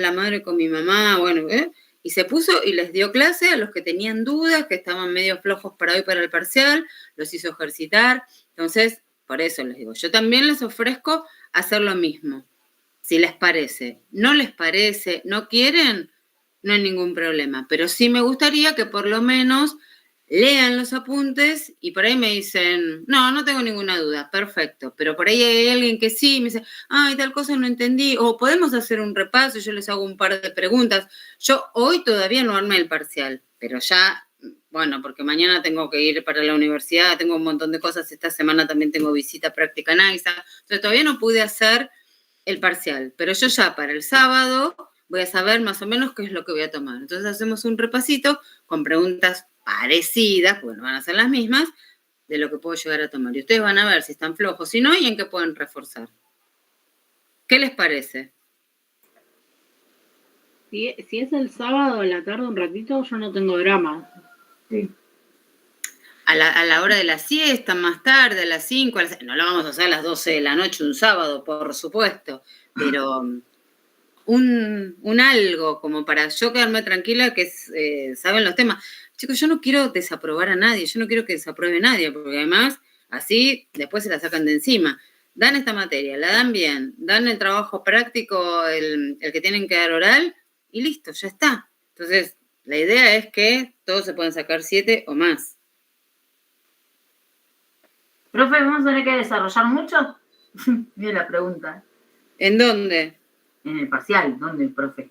la madre con mi mamá, bueno, y se puso y les dio clase a los que tenían dudas, que estaban medio flojos para hoy para el parcial, los hizo ejercitar. Entonces, por eso les digo, yo también les ofrezco hacer lo mismo, si les parece. No les parece, no quieren, no hay ningún problema, pero sí me gustaría que por lo menos lean los apuntes y por ahí me dicen, no tengo ninguna duda, perfecto, pero por ahí hay alguien que sí, me dice, ay, tal cosa no entendí, o podemos hacer un repaso, yo les hago un par de preguntas. Yo hoy todavía no armé el parcial, pero ya, bueno, porque mañana tengo que ir para la universidad, tengo un montón de cosas, esta semana también tengo visita práctica en AISA, entonces todavía no pude hacer el parcial, pero yo ya para el sábado voy a saber más o menos qué es lo que voy a tomar. Entonces hacemos un repasito con preguntas parecidas, porque no van a ser las mismas, de lo que puedo llegar a tomar. Y ustedes van a ver si están flojos, si no, y en qué pueden reforzar. ¿Qué les parece? Si es el sábado a la tarde un ratito, yo no tengo drama. Sí. A la hora de la siesta, más tarde, a las 5, no lo vamos a hacer a las 12 de la noche un sábado, por supuesto, pero un algo como para yo quedarme tranquila que saben los temas. Chicos, yo no quiero desaprobar a nadie, yo no quiero que desapruebe nadie, porque además así después se la sacan de encima. Dan esta materia, la dan bien, dan el trabajo práctico, el que tienen que dar oral, y listo, ya está. Entonces, la idea es que todos se pueden sacar 7 o más. Profe, ¿vamos a tener que desarrollar mucho? Mira la pregunta. ¿En dónde? En el parcial, ¿dónde el profe?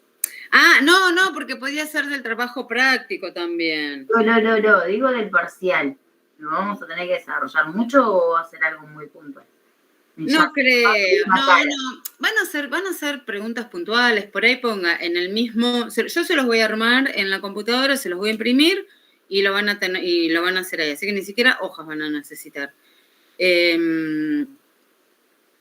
No, porque podía ser del trabajo práctico también. No, digo del parcial. ¿Lo vamos a tener que desarrollar mucho o hacer algo muy puntual? No creo, no. Van a ser preguntas puntuales, por ahí ponga en el mismo, yo se los voy a armar en la computadora, se los voy a imprimir y lo van a tener, y lo van a hacer ahí, así que ni siquiera hojas van a necesitar.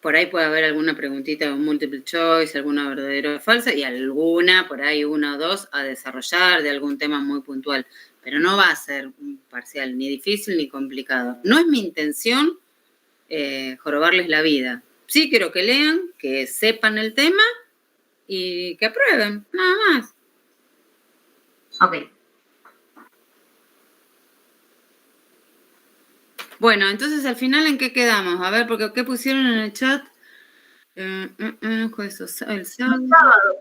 Por ahí puede haber alguna preguntita, un multiple choice, alguna verdadera o falsa, y alguna, por ahí 1 o 2 a desarrollar de algún tema muy puntual. Pero no va a ser un parcial ni difícil ni complicado. No es mi intención jorobarles la vida. Sí quiero que lean, que sepan el tema y que aprueben, nada más. Ok. Bueno, entonces al final, ¿en qué quedamos? A ver, porque ¿qué pusieron en el chat? El sábado.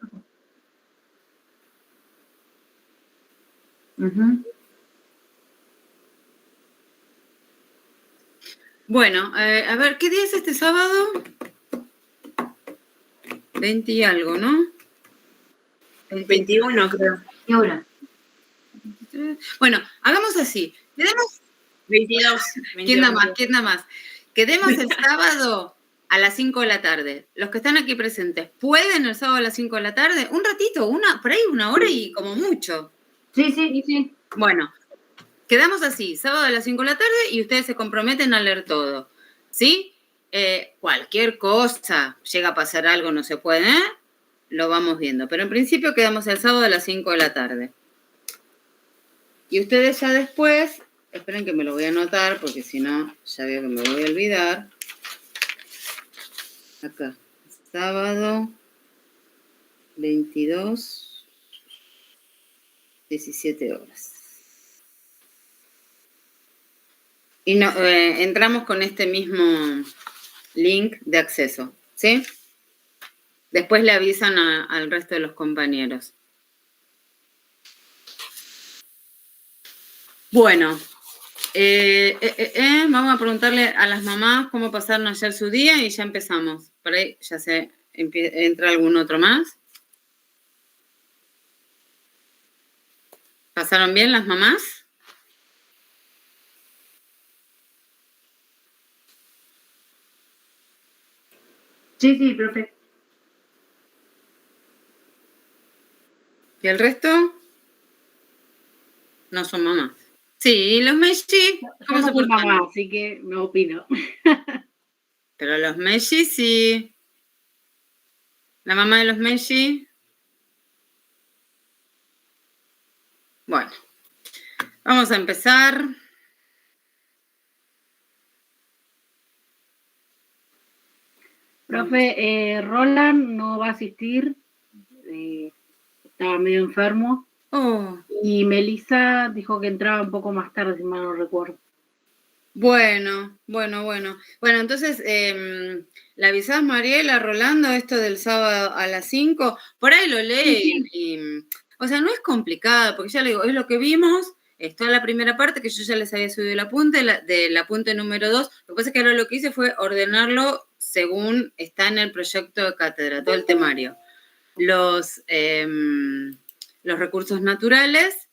Bueno, a ver, ¿qué día es este sábado? 20 y algo, ¿no? 21, creo. ¿Qué hora? Bueno, hagamos así. Quedemos 22. ¿Quién da más? Quedemos el sábado a las 5 de la tarde. Los que están aquí presentes, ¿pueden el sábado a las 5 de la tarde? Un ratito, por ahí 1 hora y como mucho. Sí. Bueno, quedamos así, sábado a las 5 de la tarde y ustedes se comprometen a leer todo, ¿sí? Cualquier cosa, llega a pasar algo, no se puede, lo vamos viendo. Pero en principio quedamos el sábado a las 5 de la tarde. Y ustedes ya después, esperen que me lo voy a anotar, porque si no, ya veo que me voy a olvidar. Acá, sábado 22, 17 horas. Y entramos con este mismo link de acceso, ¿sí? Después le avisan al resto de los compañeros. Bueno, vamos a preguntarle a las mamás cómo pasaron ayer su día y ya empezamos. Por ahí ya entra algún otro más. ¿Pasaron bien las mamás? Sí, profe. ¿Y el resto? No son mamás. Sí, los Messi. Yo no soy mamá, así que no opino. Pero los Messi sí. La mamá de los Messi. Bueno, vamos a empezar. Profe, Roland no va a asistir. estaba medio enfermo. Oh, Y Melissa dijo que entraba un poco más tarde, si mal no recuerdo. bueno. Bueno, entonces, ¿le avisás, Mariela, Rolando, esto del sábado a las 5? Por ahí lo lee o sea, no es complicado, porque ya le digo, es lo que vimos, es toda la primera parte, que yo ya les había subido el apunte, del apunte número 2. Lo que pasa es que ahora lo que hice fue ordenarlo según está en el proyecto de cátedra, todo el temario. Los recursos naturales,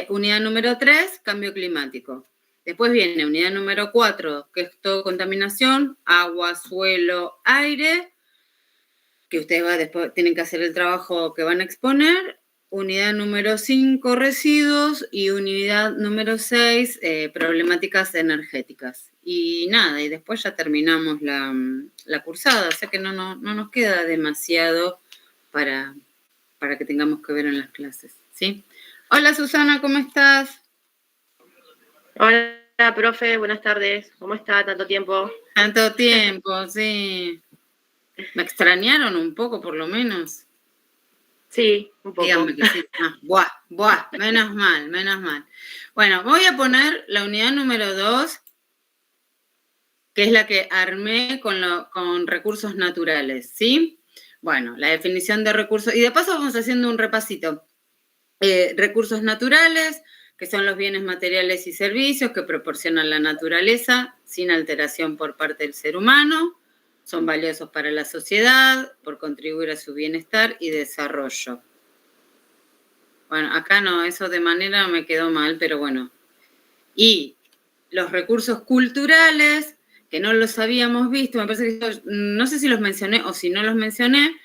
unidad número 3, cambio climático. Después viene unidad número 4, que es todo contaminación, agua, suelo, aire, que ustedes después tienen que hacer el trabajo que van a exponer. Unidad número 5, residuos, y unidad número 6, problemáticas energéticas. Y nada, y después ya terminamos la cursada, o sea que no nos queda demasiado para que tengamos que ver en las clases, ¿sí? Hola, Susana, ¿cómo estás? Hola, profe, buenas tardes. ¿Cómo está? ¿Tanto tiempo? Tanto tiempo, sí. ¿Me extrañaron un poco, por lo menos? Sí, un poco. Díganme que sí. Buah, menos mal. Bueno, voy a poner la unidad número 2, que es la que armé con recursos naturales, ¿sí? Bueno, la definición de recursos, y de paso vamos haciendo un repasito. Recursos naturales, que son los bienes materiales y servicios que proporciona la naturaleza sin alteración por parte del ser humano, son valiosos para la sociedad por contribuir a su bienestar y desarrollo. Bueno, acá no, eso de manera me quedó mal, pero bueno. Y los recursos culturales, que no los habíamos visto, me parece que no sé si los mencioné o si no los mencioné,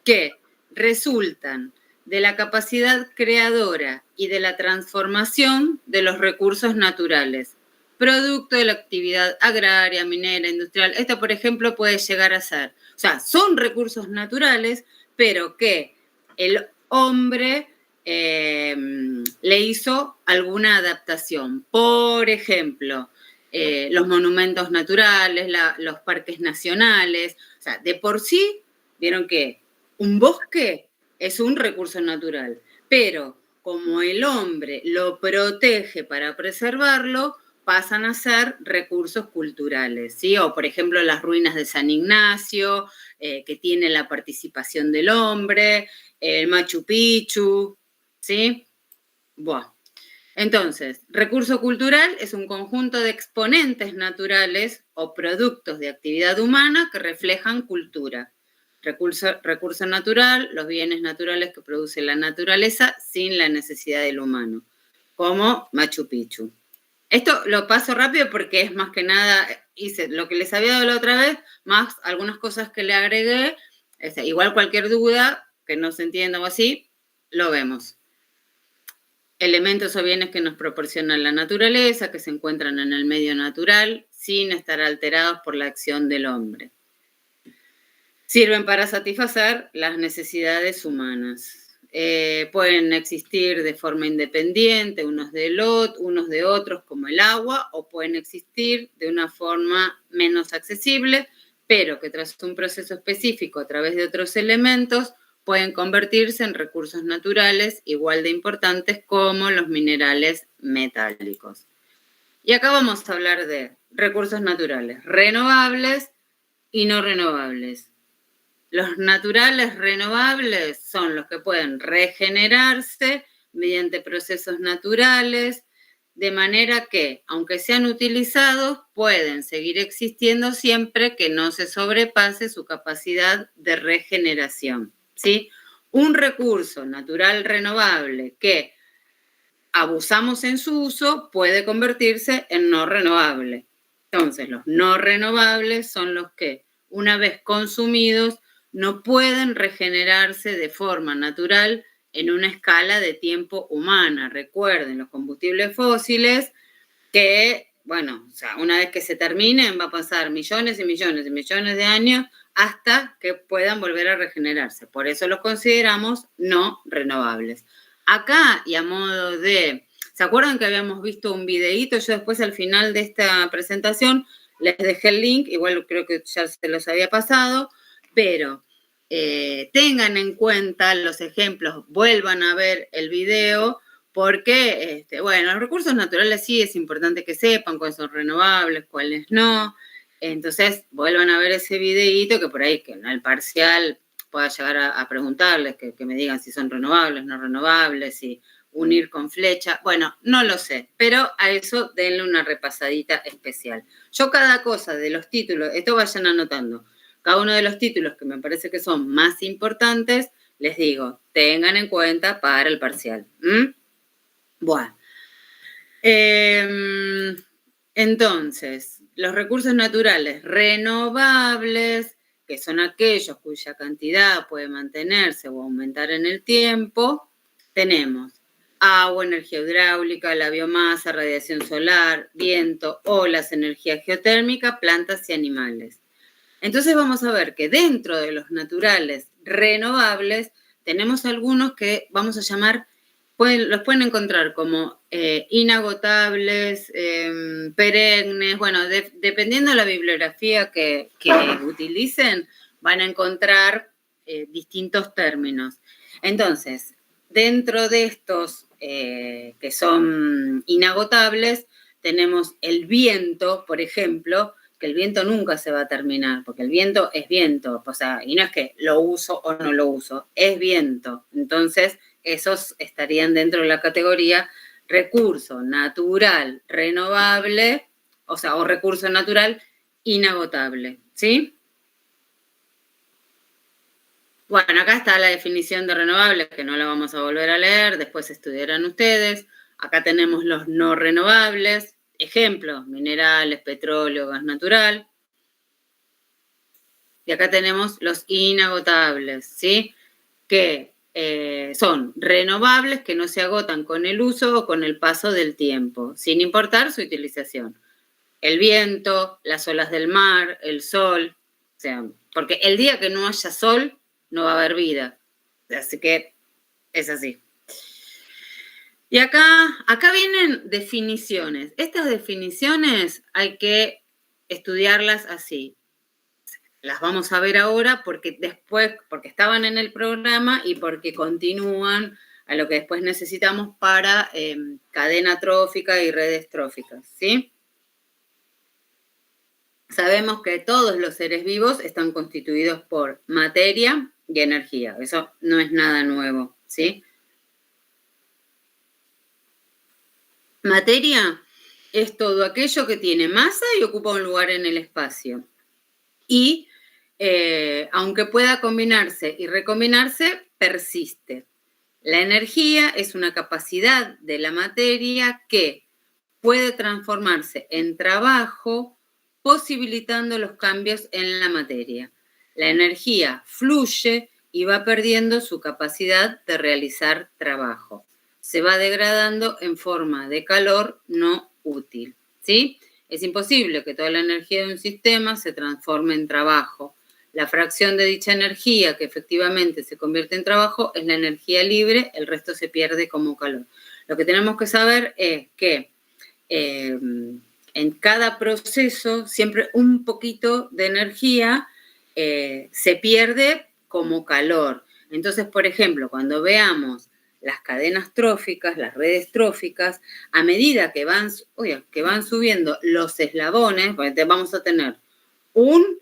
que resultan de la capacidad creadora y de la transformación de los recursos naturales, producto de la actividad agraria, minera, industrial. Esto, por ejemplo, puede llegar a ser, o sea, son recursos naturales, pero que el hombre le hizo alguna adaptación. Por ejemplo, los monumentos naturales, los parques nacionales. O sea, de por sí, vieron que un bosque es un recurso natural, pero como el hombre lo protege para preservarlo, pasan a ser recursos culturales, ¿sí? O, por ejemplo, las ruinas de San Ignacio, que tiene la participación del hombre, el Machu Picchu, ¿sí? Buah. Entonces, recurso cultural es un conjunto de exponentes naturales o productos de actividad humana que reflejan cultura. Recurso natural, los bienes naturales que produce la naturaleza sin la necesidad del humano, como Machu Picchu. Esto lo paso rápido porque es más que nada, hice lo que les había dado la otra vez, más algunas cosas que le agregué. Igual cualquier duda que no se entienda o así, lo vemos. Elementos o bienes que nos proporciona la naturaleza, que se encuentran en el medio natural, sin estar alterados por la acción del hombre. Sirven para satisfacer las necesidades humanas. Pueden existir de forma independiente unos de otros, como el agua, o pueden existir de una forma menos accesible, pero que tras un proceso específico a través de otros elementos pueden convertirse en recursos naturales igual de importantes como los minerales metálicos. Y acá vamos a hablar de recursos naturales renovables y no renovables. Los naturales renovables son los que pueden regenerarse mediante procesos naturales, de manera que, aunque sean utilizados, pueden seguir existiendo siempre que no se sobrepase su capacidad de regeneración, ¿sí? Un recurso natural renovable que abusamos en su uso puede convertirse en no renovable. Entonces, los no renovables son los que, una vez consumidos, no pueden regenerarse de forma natural en una escala de tiempo humana. Recuerden, los combustibles fósiles que, bueno, o sea, una vez que se terminen va a pasar millones y millones y millones de años hasta que puedan volver a regenerarse. Por eso los consideramos no renovables. Acá, y a modo de, ¿se acuerdan que habíamos visto un videíto? Yo después al final de esta presentación les dejé el link, igual creo que ya se los había pasado, pero tengan en cuenta los ejemplos, vuelvan a ver el video, porque, bueno, los recursos naturales sí es importante que sepan cuáles son renovables, cuáles no. Entonces, vuelvan a ver ese videíto que por ahí, que en el parcial pueda llegar a preguntarles, que me digan si son renovables, no renovables, si unir con flecha. Bueno, no lo sé, pero a eso denle una repasadita especial. Yo cada cosa de los títulos, esto vayan anotando, cada uno de los títulos que me parece que son más importantes, les digo, tengan en cuenta para el parcial. Bueno. Entonces, los recursos naturales renovables, que son aquellos cuya cantidad puede mantenerse o aumentar en el tiempo, tenemos agua, energía hidráulica, la biomasa, radiación solar, viento, olas, energía geotérmica, plantas y animales. Entonces vamos a ver que dentro de los naturales renovables tenemos algunos que vamos a llamar, los pueden encontrar como inagotables, perennes, bueno, dependiendo de la bibliografía que utilicen, van a encontrar distintos términos. Entonces, dentro de estos que son inagotables, tenemos el viento, por ejemplo, que el viento nunca se va a terminar, porque el viento es viento, o sea, y no es que lo uso o no lo uso, es viento. Entonces, esos estarían dentro de la categoría recurso natural renovable, o sea, o recurso natural inagotable, ¿sí? Bueno, acá está la definición de renovables, que no la vamos a volver a leer, después estudiarán ustedes. Acá tenemos los no renovables, ejemplos, minerales, petróleo, gas natural. Y acá tenemos los inagotables, ¿sí? Que son renovables, que no se agotan con el uso o con el paso del tiempo, sin importar su utilización. El viento, las olas del mar, el sol, o sea, porque el día que no haya sol, no va a haber vida. Así que es así. Y acá vienen definiciones. Estas definiciones hay que estudiarlas así. Las vamos a ver ahora porque estaban en el programa y porque continúan a lo que después necesitamos para cadena trófica y redes tróficas, ¿sí? Sabemos que todos los seres vivos están constituidos por materia y energía. Eso no es nada nuevo, ¿sí? Materia es todo aquello que tiene masa y ocupa un lugar en el espacio. Y aunque pueda combinarse y recombinarse, persiste. La energía es una capacidad de la materia que puede transformarse en trabajo, posibilitando los cambios en la materia. La energía fluye y va perdiendo su capacidad de realizar trabajo. Se va degradando en forma de calor no útil, ¿sí? Es imposible que toda la energía de un sistema se transforme en trabajo. La fracción de dicha energía que efectivamente se convierte en trabajo es la energía libre, el resto se pierde como calor. Lo que tenemos que saber es que en cada proceso siempre un poquito de energía se pierde como calor. Entonces, por ejemplo, cuando veamos las cadenas tróficas, las redes tróficas, a medida que van subiendo los eslabones, vamos a tener un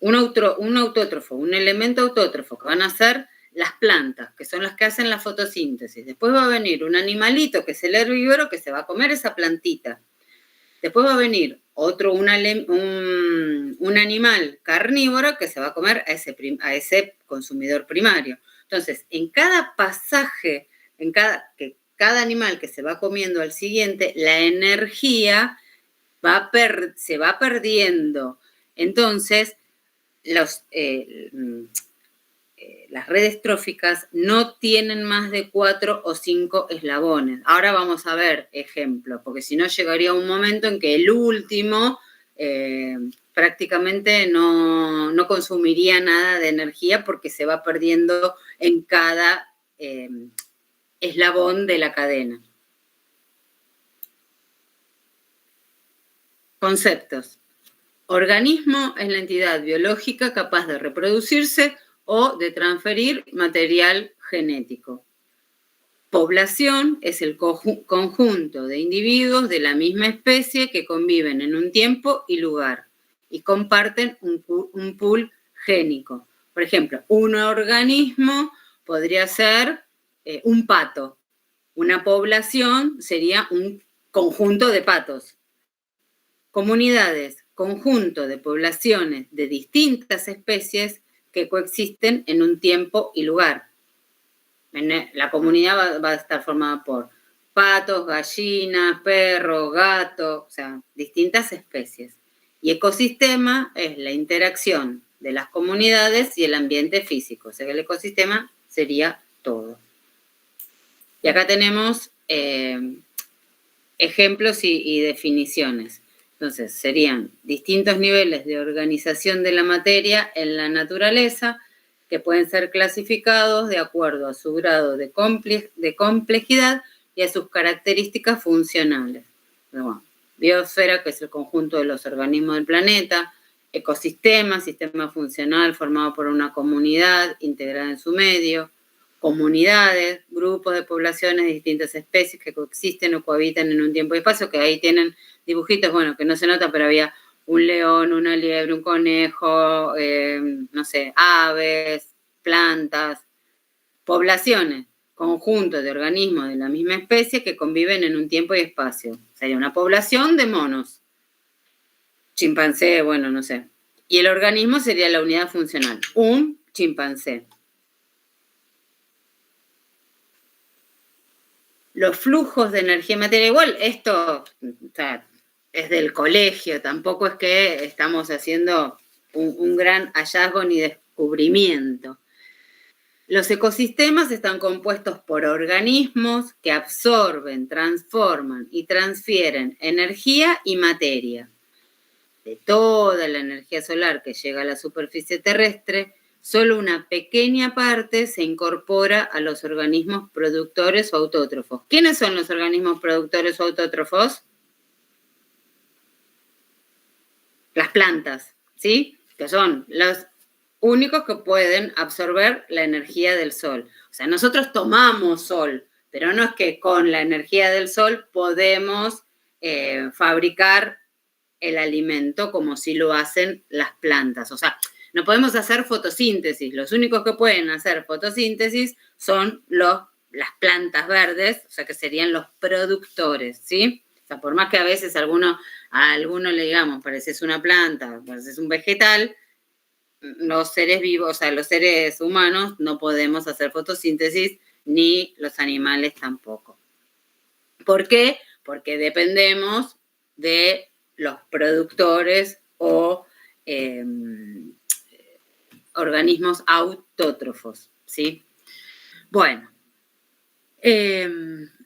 autótrofo, un elemento autótrofo, que van a ser las plantas, que son las que hacen la fotosíntesis. Después va a venir un animalito, que es el herbívoro, que se va a comer esa plantita. Después va a venir un animal carnívoro que se va a comer a ese consumidor primario. Entonces, en cada pasaje, cada animal que se va comiendo al siguiente, la energía se va perdiendo. Entonces, las redes tróficas no tienen más de 4 o 5 eslabones. Ahora vamos a ver ejemplos, porque si no llegaría un momento en que el último prácticamente no consumiría nada de energía porque se va perdiendo en cada eslabón de la cadena. Conceptos. Organismo es la entidad biológica capaz de reproducirse o de transferir material genético. Población es el conjunto de individuos de la misma especie que conviven en un tiempo y lugar y comparten un pool génico. Por ejemplo, un organismo podría ser un pato. Una población sería un conjunto de patos. Comunidades, conjunto de poblaciones de distintas especies que coexisten en un tiempo y lugar. La comunidad va a estar formada por patos, gallinas, perros, gatos, o sea, distintas especies. Y ecosistema es la interacción de las comunidades y el ambiente físico. O sea, que el ecosistema sería todo. Y acá tenemos ejemplos y definiciones. Entonces, serían distintos niveles de organización de la materia en la naturaleza que pueden ser clasificados de acuerdo a su grado de complejidad y a sus características funcionales. Bueno, biosfera, que es el conjunto de los organismos del planeta, ecosistema, sistema funcional formado por una comunidad integrada en su medio, comunidades, grupos de poblaciones de distintas especies que coexisten o cohabitan en un tiempo y espacio, que ahí tienen dibujitos, bueno, que no se nota, pero había un león, una liebre, un conejo, no sé, aves, plantas, poblaciones, conjuntos de organismos de la misma especie que conviven en un tiempo y espacio. Sería una población de monos. Chimpancé, bueno, no sé. Y el organismo sería la unidad funcional, un chimpancé. Los flujos de energía y materia, igual, esto, o sea, es del colegio, tampoco es que estamos haciendo un gran hallazgo ni descubrimiento. Los ecosistemas están compuestos por organismos que absorben, transforman y transfieren energía y materia. De toda la energía solar que llega a la superficie terrestre, solo una pequeña parte se incorpora a los organismos productores o autótrofos. ¿Quiénes son los organismos productores o autótrofos? Las plantas, ¿sí? Que son los únicos que pueden absorber la energía del sol. O sea, nosotros tomamos sol, pero no es que con la energía del sol podemos fabricar el alimento como si lo hacen las plantas. O sea, no podemos hacer fotosíntesis. Los únicos que pueden hacer fotosíntesis son las plantas verdes, o sea, que serían los productores, ¿sí? O sea, por más que a veces a alguno le digamos, pareces una planta, pareces un vegetal, los seres vivos, o sea, los seres humanos no podemos hacer fotosíntesis, ni los animales tampoco. ¿Por qué? Porque dependemos de los productores o organismos autótrofos, ¿sí? Bueno,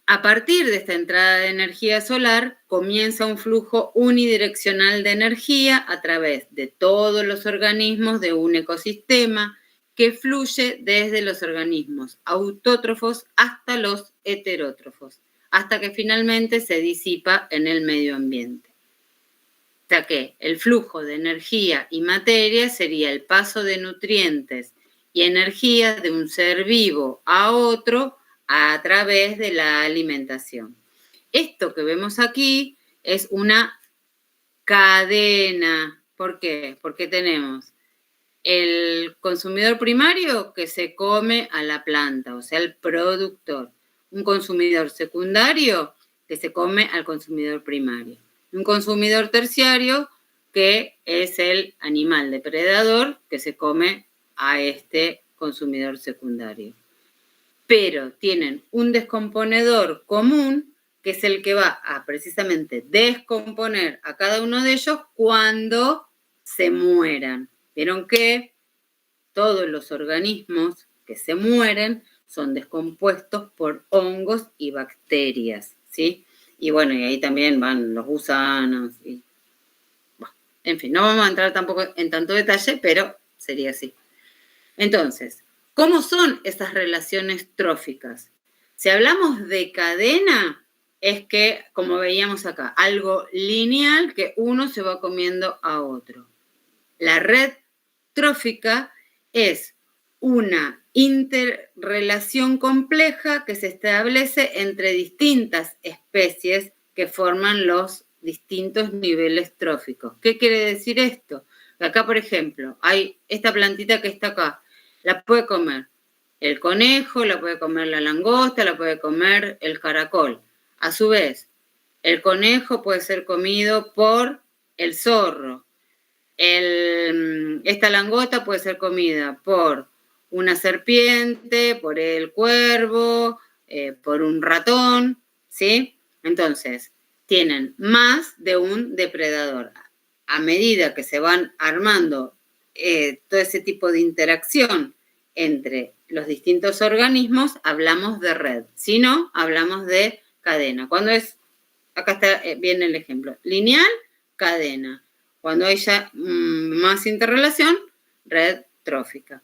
a partir de esta entrada de energía solar, comienza un flujo unidireccional de energía a través de todos los organismos de un ecosistema que fluye desde los organismos autótrofos hasta los heterótrofos, hasta que finalmente se disipa en el medio ambiente. O sea que el flujo de energía y materia sería el paso de nutrientes y energía de un ser vivo a otro a través de la alimentación. Esto que vemos aquí es una cadena. ¿Por qué? Porque tenemos el consumidor primario que se come a la planta, o sea, el productor. Un consumidor secundario que se come al consumidor primario. Un consumidor terciario que es el animal depredador que se come a este consumidor secundario. Pero tienen un descomponedor común que es el que va a precisamente descomponer a cada uno de ellos cuando se mueran. Vieron que todos los organismos que se mueren son descompuestos por hongos y bacterias, ¿sí? Y bueno, y ahí también van los gusanos. Y, bueno, en fin, no vamos a entrar tampoco en tanto detalle, pero sería así. Entonces, ¿cómo son esas relaciones tróficas? Si hablamos de cadena, es que, como veíamos acá, algo lineal que uno se va comiendo a otro. La red trófica es una interrelación compleja que se establece entre distintas especies que forman los distintos niveles tróficos. ¿Qué quiere decir esto? Acá, por ejemplo, hay esta plantita que está acá, la puede comer el conejo, la puede comer la langosta, la puede comer el caracol. A su vez, el conejo puede ser comido por el zorro. Esta langosta puede ser comida por una serpiente, por el cuervo, por un ratón, ¿sí? Entonces, tienen más de un depredador. A medida que se van armando todo ese tipo de interacción entre los distintos organismos, hablamos de red. Si no, hablamos de cadena. Cuando es, acá está bien el ejemplo, lineal, cadena. Cuando hay ya más interrelación, red trófica.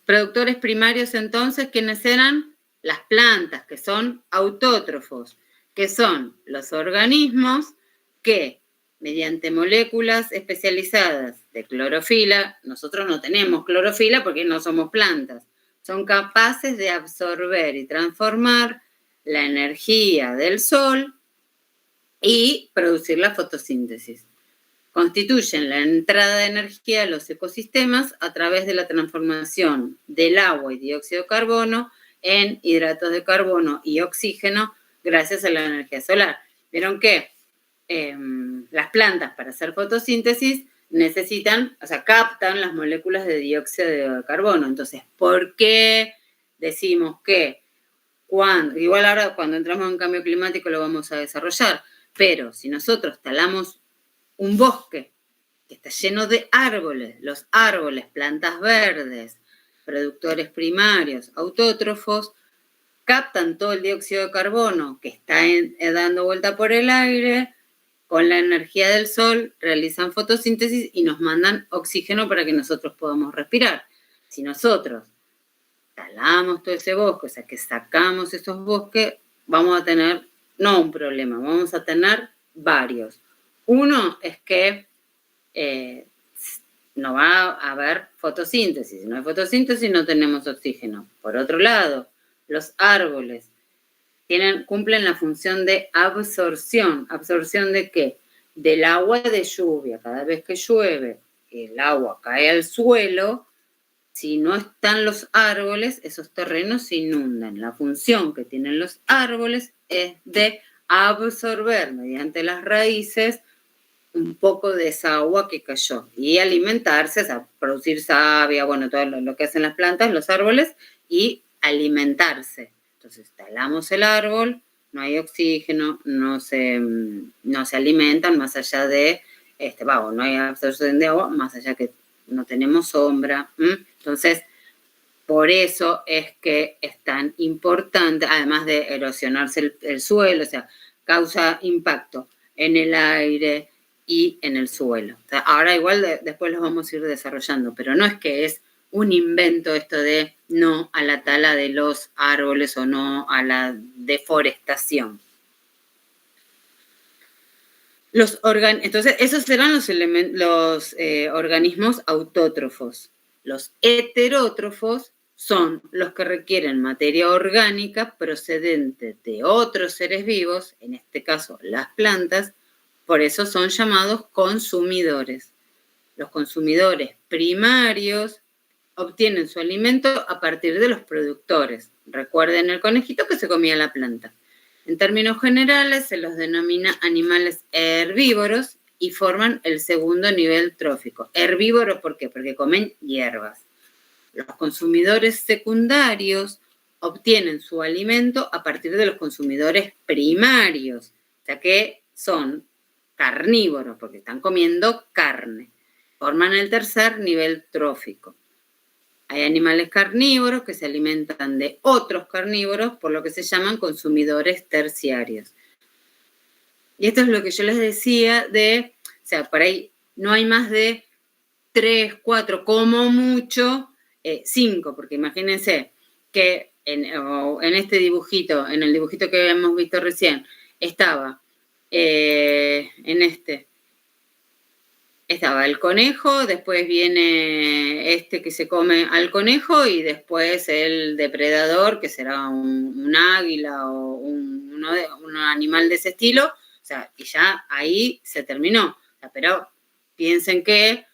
Productores primarios, entonces, ¿quiénes eran? Las plantas, que son autótrofos, que son los organismos que, mediante moléculas especializadas de clorofila, nosotros no tenemos clorofila porque no somos plantas, son capaces de absorber y transformar la energía del sol y producir la fotosíntesis. Constituyen la entrada de energía a los ecosistemas a través de la transformación del agua y dióxido de carbono en hidratos de carbono y oxígeno gracias a la energía solar. Vieron que las plantas para hacer fotosíntesis necesitan, o sea, captan las moléculas de dióxido de carbono. Entonces, ¿por qué decimos que igual ahora cuando entramos en cambio climático lo vamos a desarrollar, pero si nosotros talamos un bosque que está lleno de árboles, los árboles, plantas verdes, productores primarios, autótrofos, captan todo el dióxido de carbono que está dando vuelta por el aire, con la energía del sol realizan fotosíntesis y nos mandan oxígeno para que nosotros podamos respirar. Si nosotros talamos todo ese bosque, o sea, que sacamos esos bosques, vamos a tener, no un problema, vamos a tener varios. Uno es que no va a haber fotosíntesis. Si no hay fotosíntesis, no tenemos oxígeno. Por otro lado, los árboles cumplen la función de absorción. ¿Absorción de qué? Del agua de lluvia. Cada vez que llueve, el agua cae al suelo. Si no están los árboles, esos terrenos se inundan. La función que tienen los árboles es de absorber mediante las raíces un poco de esa agua que cayó y alimentarse, o sea, producir savia, bueno, todo lo que hacen las plantas, los árboles, y alimentarse. Entonces, talamos el árbol, no hay oxígeno, no se alimentan más allá de, no hay absorción de agua, más allá que no tenemos sombra. Entonces, por eso es que es tan importante, además de erosionarse el suelo, o sea, causa impacto en el aire y en el suelo. O sea, ahora igual después los vamos a ir desarrollando, pero no es que es un invento esto de no a la tala de los árboles o no a la deforestación. Entonces, esos serán los organismos autótrofos. Los heterótrofos son los que requieren materia orgánica procedente de otros seres vivos, en este caso las plantas, por eso son llamados consumidores. Los consumidores primarios obtienen su alimento a partir de los productores. Recuerden el conejito que se comía la planta. En términos generales, se los denomina animales herbívoros y forman el segundo nivel trófico. Herbívoros, ¿por qué? Porque comen hierbas. Los consumidores secundarios obtienen su alimento a partir de los consumidores primarios, ya que son carnívoros, porque están comiendo carne. Forman el tercer nivel trófico. Hay animales carnívoros que se alimentan de otros carnívoros, por lo que se llaman consumidores terciarios. Y esto es lo que yo les decía o sea, por ahí no hay más de 3, 4, como mucho, 5, porque imagínense que en este dibujito, en el dibujito que hemos visto recién, estaba estaba el conejo, después viene este que se come al conejo y después el depredador, que será un águila o un animal de ese estilo. O sea, y ya ahí se terminó. O sea, pero piensen que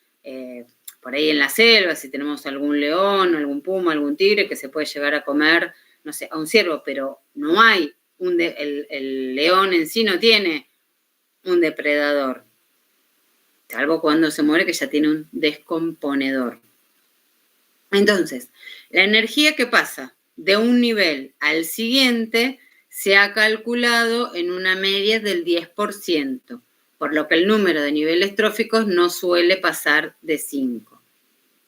por ahí en la selva, si tenemos algún león, algún puma, algún tigre, que se puede llegar a comer, no sé, a un ciervo, pero no hay el león en sí no tiene un depredador. Salvo cuando se muere, que ya tiene un descomponedor. Entonces, la energía que pasa de un nivel al siguiente se ha calculado en una media del 10%, por lo que el número de niveles tróficos no suele pasar de 5.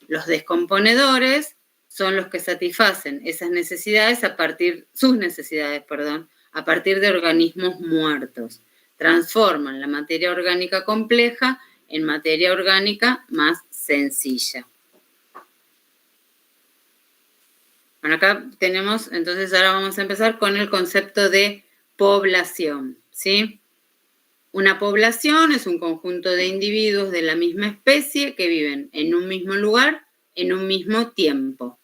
Los descomponedores son los que satisfacen esas necesidades a partir de organismos muertos. Transforman la materia orgánica compleja en materia orgánica más sencilla. Bueno, acá tenemos, entonces ahora vamos a empezar con el concepto de población, ¿sí? Una población es un conjunto de individuos de la misma especie que viven en un mismo lugar, en un mismo tiempo.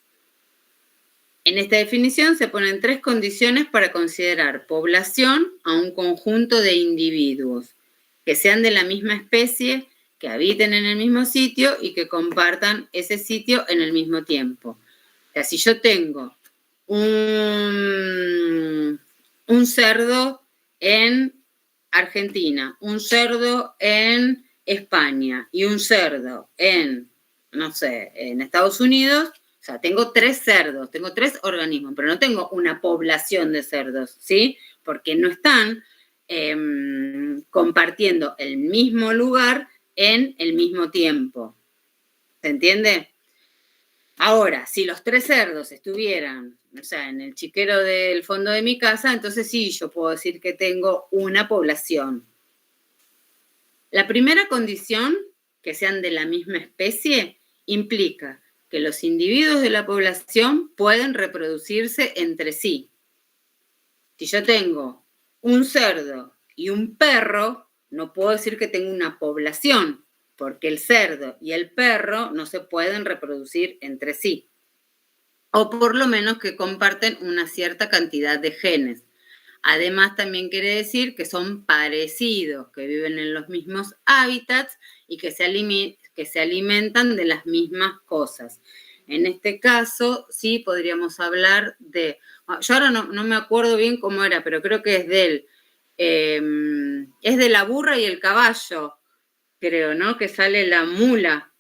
En esta definición se ponen 3 condiciones para considerar población a un conjunto de individuos que sean de la misma especie, que habiten en el mismo sitio y que compartan ese sitio en el mismo tiempo. O sea, si yo tengo un cerdo en Argentina, un cerdo en España y un cerdo en, no sé, en Estados Unidos, o sea, tengo 3 cerdos, tengo 3 organismos, pero no tengo una población de cerdos, ¿sí? Porque no están compartiendo el mismo lugar en el mismo tiempo. ¿Se entiende? Ahora, si los 3 cerdos estuvieran, o sea, en el chiquero del fondo de mi casa, entonces sí, yo puedo decir que tengo una población. La primera condición, que sean de la misma especie, implica que los individuos de la población pueden reproducirse entre sí. Si yo tengo un cerdo y un perro, no puedo decir que tengo una población, porque el cerdo y el perro no se pueden reproducir entre sí. O por lo menos que comparten una cierta cantidad de genes. Además, también quiere decir que son parecidos, que viven en los mismos hábitats y que se alimentan de las mismas cosas. En este caso, sí podríamos hablar de... Yo ahora no me acuerdo bien cómo era, pero creo que es de la burra y el caballo, creo, ¿no? Que sale la mula.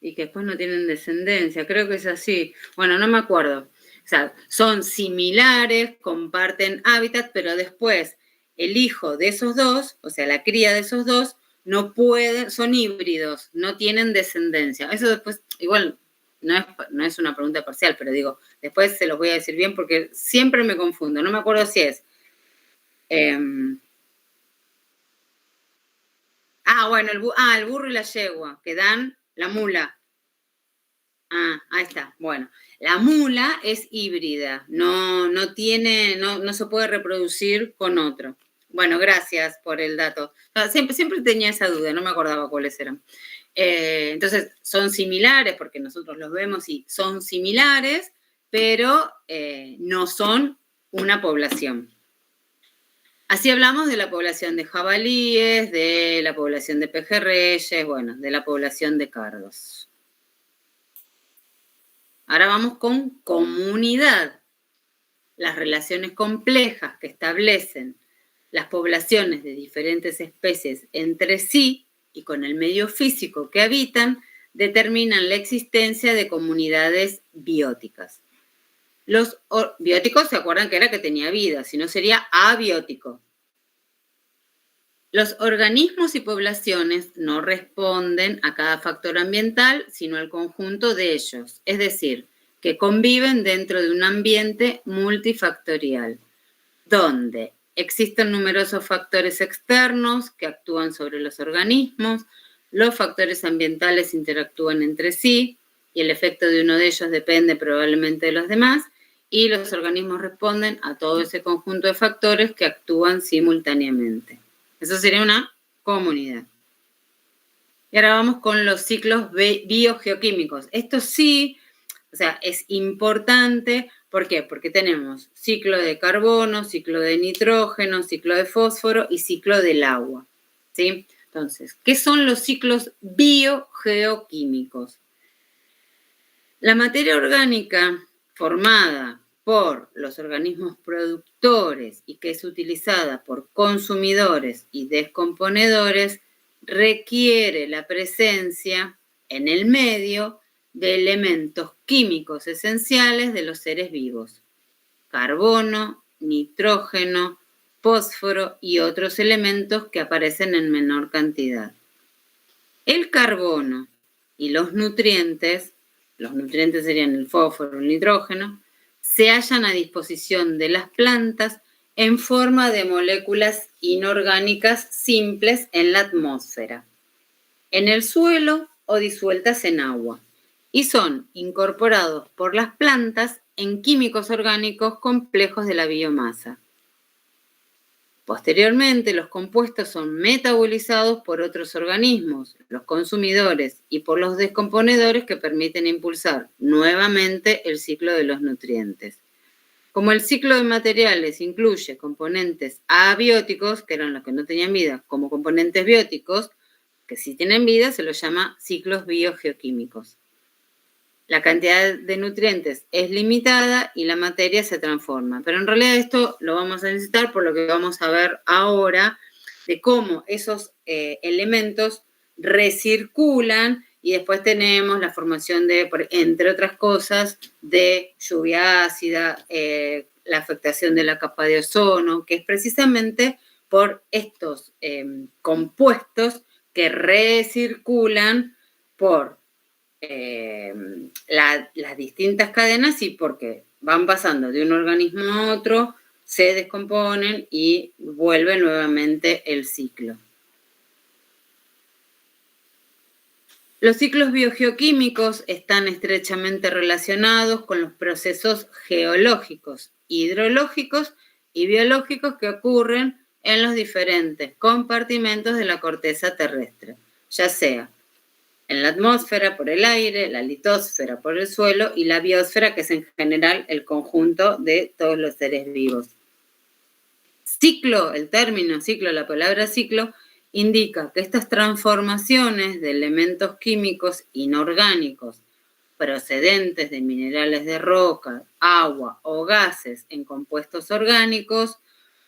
Y que después no tienen descendencia, creo que es así. Bueno, no me acuerdo. O sea, son similares, comparten hábitat, pero después el hijo de esos dos, o sea, la cría de esos dos, no pueden, son híbridos, no tienen descendencia. Eso después, igual, no es una pregunta parcial, pero digo, después se los voy a decir bien porque siempre me confundo. No me acuerdo si es... bueno, el burro y la yegua, que dan la mula. Ahí está. Bueno, la mula es híbrida, no se puede reproducir con otro. Bueno, gracias por el dato. Siempre tenía esa duda, no me acordaba cuáles eran. Entonces, son similares, porque nosotros los vemos y son similares, pero no son una población. Así hablamos de la población de jabalíes, de la población de pejerreyes, bueno, de la población de cardos. Ahora vamos con comunidad. Las relaciones complejas que establecen las poblaciones de diferentes especies entre sí y con el medio físico que habitan determinan la existencia de comunidades bióticas. Los bióticos, ¿se acuerdan que era que tenía vida? Si no, sería abiótico. Los organismos y poblaciones no responden a cada factor ambiental, sino al conjunto de ellos, es decir, que conviven dentro de un ambiente multifactorial, donde existen numerosos factores externos que actúan sobre los organismos, los factores ambientales interactúan entre sí, y el efecto de uno de ellos depende probablemente de los demás, y los organismos responden a todo ese conjunto de factores que actúan simultáneamente. Eso sería una comunidad. Y ahora vamos con los ciclos biogeoquímicos. Esto sí, o sea, es importante. ¿Por qué? Porque tenemos ciclo de carbono, ciclo de nitrógeno, ciclo de fósforo y ciclo del agua, ¿sí? Entonces, ¿qué son los ciclos biogeoquímicos? La materia orgánica formada por los organismos productores y que es utilizada por consumidores y descomponedores requiere la presencia en el medio de elementos químicos esenciales de los seres vivos: carbono, nitrógeno, fósforo y otros elementos que aparecen en menor cantidad. El carbono y los nutrientes serían el fósforo, el nitrógeno, se hallan a disposición de las plantas en forma de moléculas inorgánicas simples en la atmósfera, en el suelo o disueltas en agua, y son incorporados por las plantas en químicos orgánicos complejos de la biomasa. Posteriormente, los compuestos son metabolizados por otros organismos, los consumidores y por los descomponedores que permiten impulsar nuevamente el ciclo de los nutrientes. Como el ciclo de materiales incluye componentes abióticos, que eran los que no tenían vida, como componentes bióticos, que sí tienen vida, se los llama ciclos biogeoquímicos. La cantidad de nutrientes es limitada y la materia se transforma. Pero en realidad esto lo vamos a necesitar por lo que vamos a ver ahora de cómo esos elementos recirculan y después tenemos la formación de, entre otras cosas, de lluvia ácida, la afectación de la capa de ozono, que es precisamente por estos compuestos que recirculan por las distintas cadenas y porque van pasando de un organismo a otro, se descomponen y vuelve nuevamente el ciclo. Los ciclos biogeoquímicos están estrechamente relacionados con los procesos geológicos, hidrológicos y biológicos que ocurren en los diferentes compartimentos de la corteza terrestre, ya sea en la atmósfera por el aire, la litosfera por el suelo y la biosfera, que es en general el conjunto de todos los seres vivos. Ciclo, el término ciclo, la palabra ciclo, indica que estas transformaciones de elementos químicos inorgánicos procedentes de minerales de roca, agua o gases en compuestos orgánicos,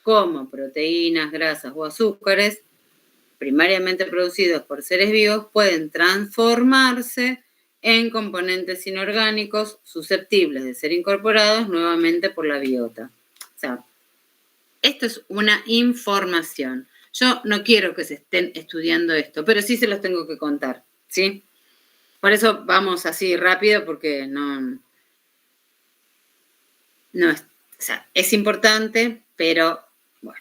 como proteínas, grasas o azúcares, primariamente producidos por seres vivos, pueden transformarse en componentes inorgánicos susceptibles de ser incorporados nuevamente por la biota. O sea, esto es una información. Yo no quiero que se estén estudiando esto, pero sí se los tengo que contar, ¿sí? Por eso vamos así rápido, porque no es, o sea, es importante, pero bueno.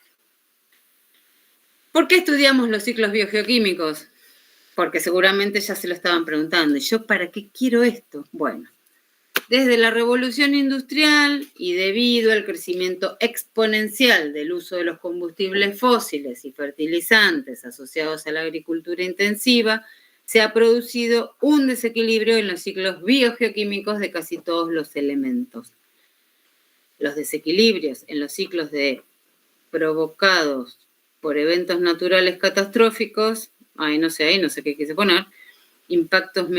¿Por qué estudiamos los ciclos biogeoquímicos? Porque seguramente ya se lo estaban preguntando. ¿Y yo para qué quiero esto? Bueno, desde la revolución industrial y debido al crecimiento exponencial del uso de los combustibles fósiles y fertilizantes asociados a la agricultura intensiva, se ha producido un desequilibrio en los ciclos biogeoquímicos de casi todos los elementos. Los desequilibrios en los ciclos provocados por eventos naturales catastróficos, ahí no sé qué quise poner, impactos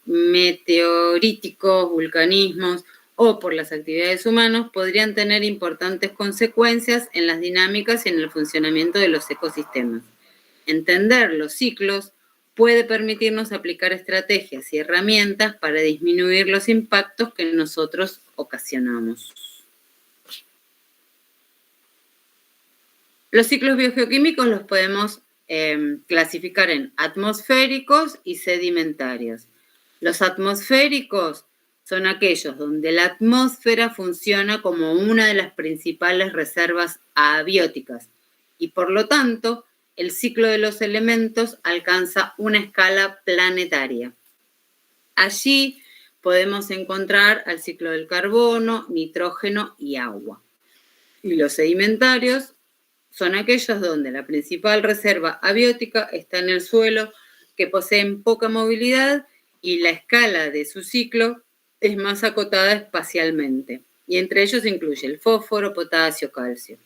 meteoríticos, vulcanismos o por las actividades humanas, podrían tener importantes consecuencias en las dinámicas y en el funcionamiento de los ecosistemas. Entender los ciclos puede permitirnos aplicar estrategias y herramientas para disminuir los impactos que nosotros ocasionamos. Los ciclos biogeoquímicos los podemos clasificar en atmosféricos y sedimentarios. Los atmosféricos son aquellos donde la atmósfera funciona como una de las principales reservas abióticas y por lo tanto el ciclo de los elementos alcanza una escala planetaria. Allí podemos encontrar al ciclo del carbono, nitrógeno y agua. Y los sedimentarios son aquellos donde la principal reserva abiótica está en el suelo, que poseen poca movilidad y la escala de su ciclo es más acotada espacialmente. Y entre ellos incluye el fósforo, potasio, calcio.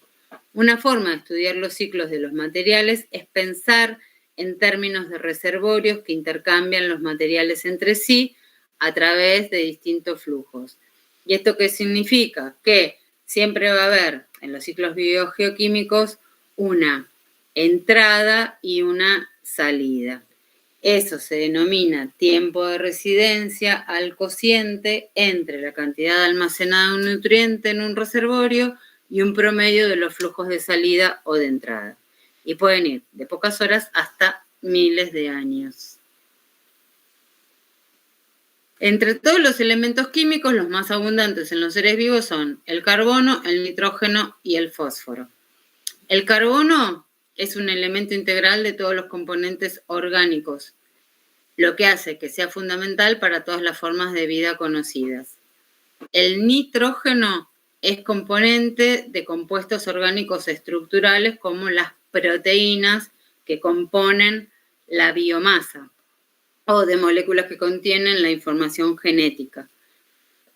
Una forma de estudiar los ciclos de los materiales es pensar en términos de reservorios que intercambian los materiales entre sí a través de distintos flujos. ¿Y esto qué significa? Que siempre va a haber en los ciclos biogeoquímicos una entrada y una salida. Eso se denomina tiempo de residencia al cociente entre la cantidad almacenada de un nutriente en un reservorio y un promedio de los flujos de salida o de entrada. Y pueden ir de pocas horas hasta miles de años. Entre todos los elementos químicos, los más abundantes en los seres vivos son el carbono, el nitrógeno y el fósforo. El carbono es un elemento integral de todos los componentes orgánicos, lo que hace que sea fundamental para todas las formas de vida conocidas. El nitrógeno es componente de compuestos orgánicos estructurales como las proteínas que componen la biomasa o de moléculas que contienen la información genética,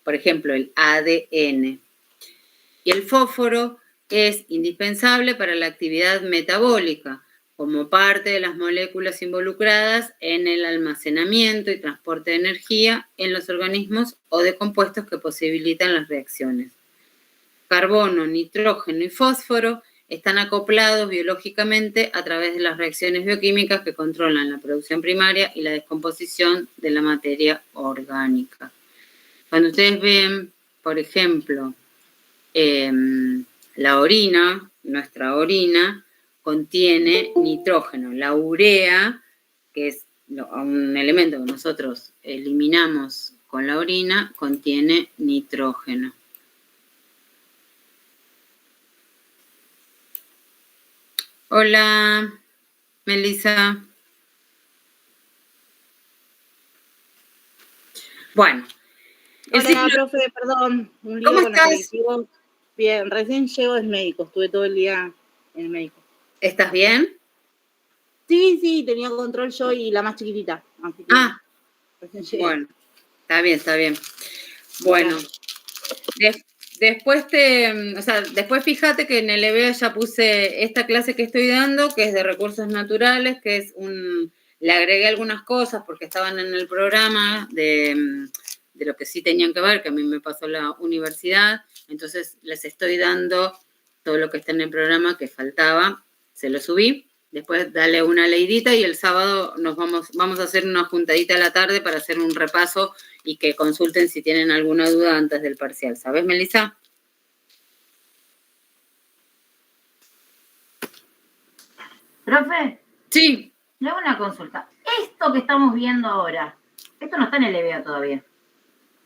por ejemplo, el ADN. Y el fósforo es indispensable para la actividad metabólica, como parte de las moléculas involucradas en el almacenamiento y transporte de energía en los organismos o de compuestos que posibilitan las reacciones. Carbono, nitrógeno y fósforo están acoplados biológicamente a través de las reacciones bioquímicas que controlan la producción primaria y la descomposición de la materia orgánica. Cuando ustedes ven, por ejemplo, la orina, nuestra orina, contiene nitrógeno. La urea, que es un elemento que nosotros eliminamos con la orina, contiene nitrógeno. Hola, Melissa. Bueno. Hola, profe, perdón. Un lío ¿Cómo con estás? el colectivo. Bien, recién llego del médico. Estuve todo el día en el médico. ¿Estás bien? Sí, tenía control yo y la más chiquitita. Así que recién llegué. Bueno, está bien. Bueno, después fíjate que en el EVEA ya puse esta clase que estoy dando, que es de recursos naturales, que es le agregué algunas cosas porque estaban en el programa de lo que sí tenían que ver, que a mí me pasó la universidad, entonces les estoy dando todo lo que está en el programa que faltaba, se lo subí. Después dale una leidita y el sábado vamos a hacer una juntadita a la tarde para hacer un repaso y que consulten si tienen alguna duda antes del parcial. ¿Sabes, Melissa? Profe. Sí. Le hago una consulta. Esto que estamos viendo ahora, esto no está en el EVEA todavía.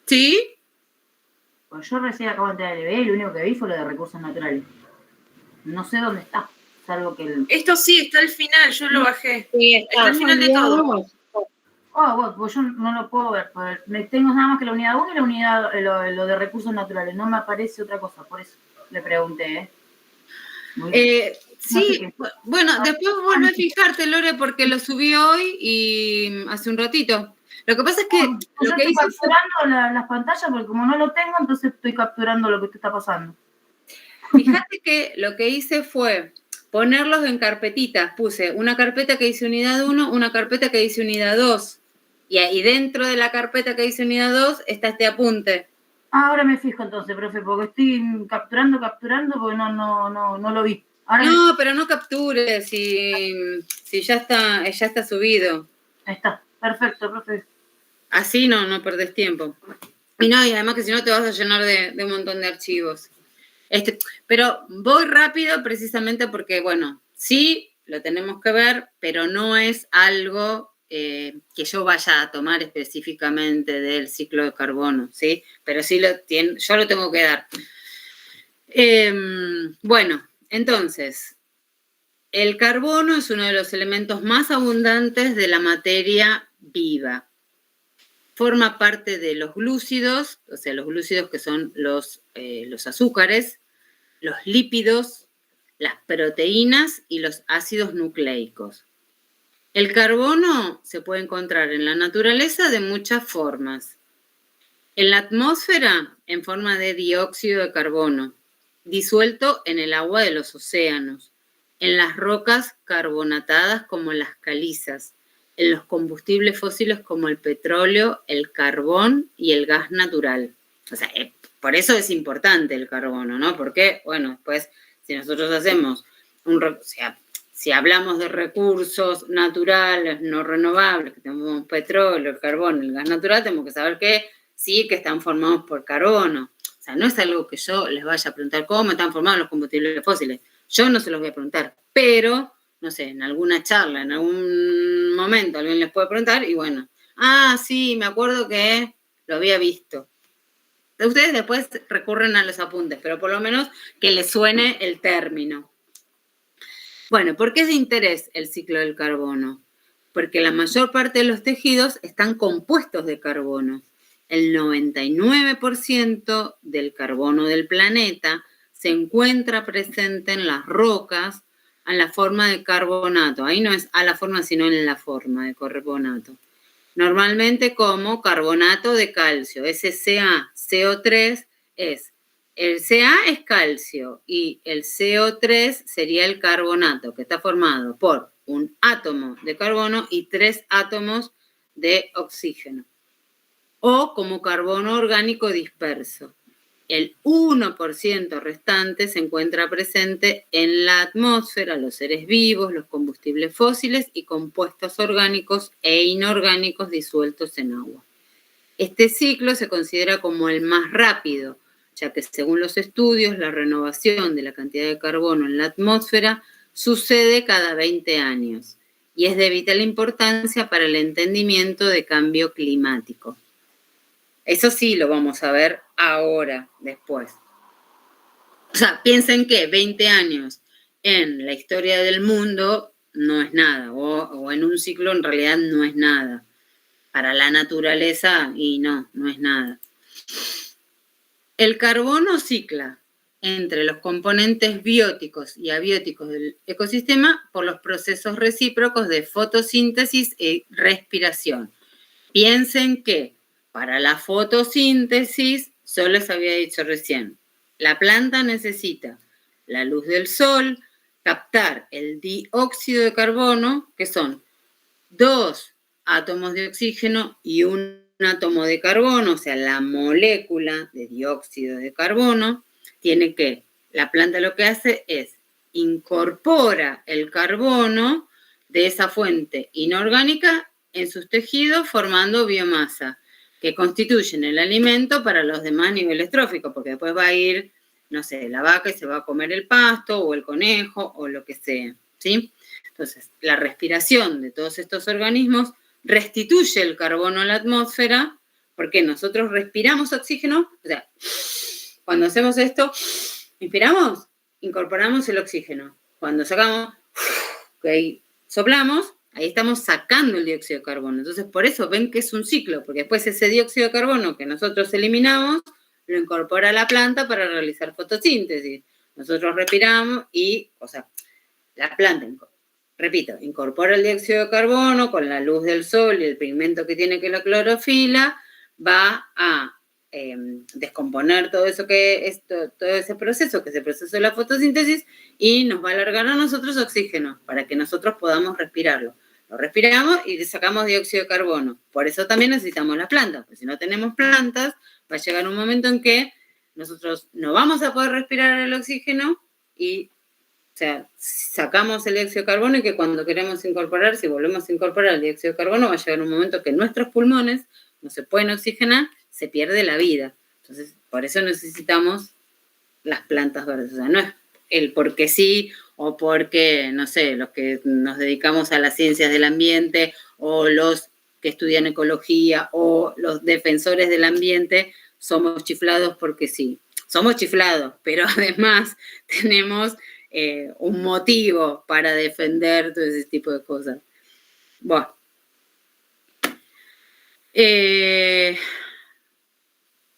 ¿Sí? Pues yo recién acabo de entrar al EVEA y lo único que vi fue lo de recursos naturales. No sé dónde está. Salvo que Esto sí, está al final, yo lo bajé. Sí, está al final de todo. Bueno, pues yo no lo puedo ver. Pues tengo nada más que la unidad 1 y la unidad, lo de recursos naturales. No me aparece otra cosa, por eso le pregunté. Sí, no sé bueno, después vuelve a fijarte, Lore, porque lo subí hoy y hace un ratito. Lo que pasa es que yo estoy capturando las pantallas porque como no lo tengo, entonces estoy capturando lo que te está pasando. Fíjate que lo que hice fue ponerlos en carpetitas. Puse una carpeta que dice unidad 1, una carpeta que dice unidad 2. Y ahí dentro de la carpeta que dice unidad 2 está este apunte. Ahora me fijo entonces, profe, porque estoy capturando, porque no lo vi. Pero no captures, si ya está subido. Ahí está, perfecto, profe. Así no perdés tiempo. Y además que si no te vas a llenar de un montón de archivos. Pero voy rápido precisamente porque, bueno, sí, lo tenemos que ver, pero no es algo que yo vaya a tomar específicamente del ciclo de carbono, ¿sí? Pero sí yo lo tengo que dar. Bueno, entonces, el carbono es uno de los elementos más abundantes de la materia viva. forma parte de los glúcidos, o sea, los glúcidos que son los azúcares, los lípidos, las proteínas y los ácidos nucleicos. El carbono se puede encontrar en la naturaleza de muchas formas. En la atmósfera, en forma de dióxido de carbono, disuelto en el agua de los océanos, en las rocas carbonatadas como las calizas, en los combustibles fósiles como el petróleo, el carbón y el gas natural. O sea, por eso es importante el carbono, ¿no? Porque, bueno, pues si nosotros hacemos si hablamos de recursos naturales, no renovables, que tenemos petróleo, el carbón, el gas natural, tenemos que saber que sí, que están formados por carbono. O sea, no es algo que yo les vaya a preguntar cómo están formados los combustibles fósiles. Yo no se los voy a preguntar, pero, no sé, en alguna charla, en algún momento alguien les puede preguntar y bueno, sí, me acuerdo que lo había visto. Ustedes después recurren a los apuntes, pero por lo menos que les suene el término. Bueno, ¿por qué es de interés el ciclo del carbono? Porque la mayor parte de los tejidos están compuestos de carbono. El 99% del carbono del planeta se encuentra presente en las rocas en la forma de carbonato. Ahí no es a la forma, sino en la forma de carbonato. Normalmente como carbonato de calcio, ese CO3 es. El Ca es calcio y el CO3 sería el carbonato, que está formado por un átomo de carbono y 3 átomos de oxígeno. O como carbono orgánico disperso. El 1% restante se encuentra presente en la atmósfera, los seres vivos, los combustibles fósiles y compuestos orgánicos e inorgánicos disueltos en agua. Este ciclo se considera como el más rápido, ya que según los estudios, la renovación de la cantidad de carbono en la atmósfera sucede cada 20 años y es de vital importancia para el entendimiento de cambio climático. Eso sí lo vamos a ver ahora, después. O sea, piensen que 20 años en la historia del mundo no es nada, o en un ciclo en realidad no es nada. Para la naturaleza, y no es nada. El carbono cicla entre los componentes bióticos y abióticos del ecosistema por los procesos recíprocos de fotosíntesis y respiración. Piensen que para la fotosíntesis, yo les había dicho recién, la planta necesita la luz del sol, captar el dióxido de carbono, que son 2 átomos de oxígeno y un átomo de carbono, o sea, la molécula de dióxido de carbono, la planta lo que hace es incorpora el carbono de esa fuente inorgánica en sus tejidos formando biomasa, que constituyen el alimento para los demás niveles tróficos, porque después va a ir, no sé, la vaca y se va a comer el pasto o el conejo o lo que sea, ¿sí? Entonces, la respiración de todos estos organismos restituye el carbono a la atmósfera, porque nosotros respiramos oxígeno, o sea, cuando hacemos esto, inspiramos, incorporamos el oxígeno. Cuando sacamos, okay, soplamos, ahí estamos sacando el dióxido de carbono. Entonces, por eso ven que es un ciclo, porque después ese dióxido de carbono que nosotros eliminamos, lo incorpora la planta para realizar fotosíntesis. Nosotros respiramos y, o sea, la planta, repito, incorpora el dióxido de carbono con la luz del sol y el pigmento que tiene que la clorofila, va a descomponer todo eso todo ese proceso, que es el proceso de la fotosíntesis, y nos va a alargar a nosotros oxígeno para que nosotros podamos respirarlo. Lo respiramos y sacamos dióxido de carbono. Por eso también necesitamos las plantas, porque si no tenemos plantas, va a llegar un momento en que nosotros no vamos a poder respirar el oxígeno y, o sea, sacamos el dióxido de carbono y que cuando queremos incorporar, si volvemos a incorporar el dióxido de carbono, va a llegar un momento que nuestros pulmones no se pueden oxigenar, se pierde la vida. Entonces, por eso necesitamos las plantas verdes. O sea, no es el porque sí o porque, no sé, los que nos dedicamos a las ciencias del ambiente o los que estudian ecología o los defensores del ambiente somos chiflados porque sí. Somos chiflados, pero además tenemos un motivo para defender todo ese tipo de cosas. Bueno.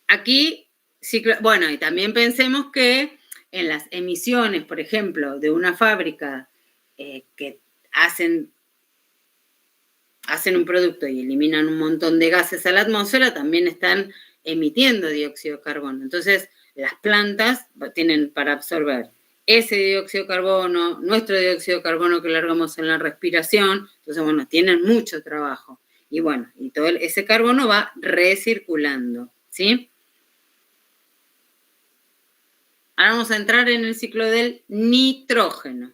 aquí, bueno, y también pensemos que en las emisiones, por ejemplo, de una fábrica que hacen un producto y eliminan un montón de gases a la atmósfera, también están emitiendo dióxido de carbono. Entonces, las plantas tienen para absorber ese dióxido de carbono, nuestro dióxido de carbono que largamos en la respiración. Entonces, bueno, tienen mucho trabajo. Y bueno, y todo ese carbono va recirculando, ¿sí? Ahora vamos a entrar en el ciclo del nitrógeno.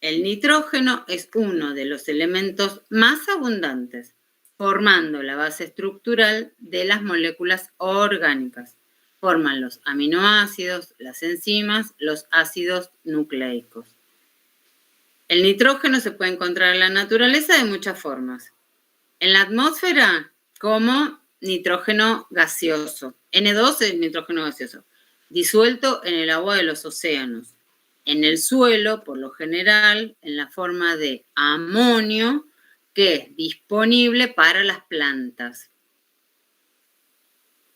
El nitrógeno es uno de los elementos más abundantes, formando la base estructural de las moléculas orgánicas. Forman los aminoácidos, las enzimas, los ácidos nucleicos. El nitrógeno se puede encontrar en la naturaleza de muchas formas. En la atmósfera, como nitrógeno gaseoso. N2 es nitrógeno gaseoso, disuelto en el agua de los océanos. En el suelo, por lo general, en la forma de amonio, que es disponible para las plantas.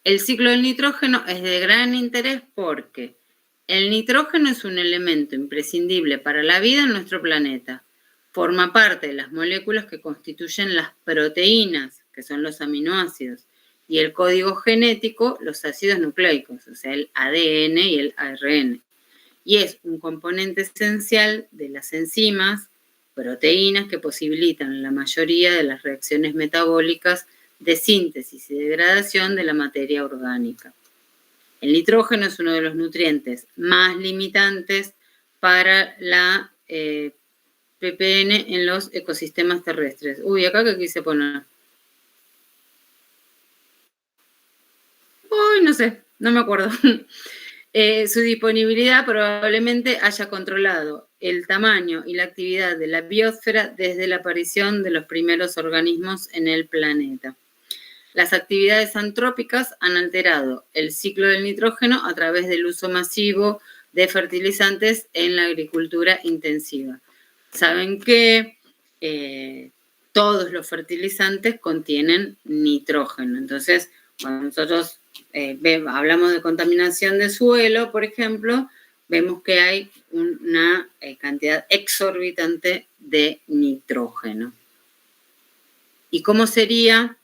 El ciclo del nitrógeno es de gran interés porque el nitrógeno es un elemento imprescindible para la vida en nuestro planeta. Forma parte de las moléculas que constituyen las proteínas, que son los aminoácidos, y el código genético, los ácidos nucleicos, o sea, el ADN y el ARN. Y es un componente esencial de las enzimas, proteínas que posibilitan la mayoría de las reacciones metabólicas de síntesis y degradación de la materia orgánica. El nitrógeno es uno de los nutrientes más limitantes para la ppn en los ecosistemas terrestres. Uy, acá que quise poner. Uy, no sé, no me acuerdo. Su disponibilidad probablemente haya controlado el tamaño y la actividad de la biosfera desde la aparición de los primeros organismos en el planeta. Las actividades antrópicas han alterado el ciclo del nitrógeno a través del uso masivo de fertilizantes en la agricultura intensiva. Saben que todos los fertilizantes contienen nitrógeno. Entonces, cuando nosotros hablamos de contaminación de suelo, por ejemplo, vemos que hay una cantidad exorbitante de nitrógeno. ¿Y cómo sería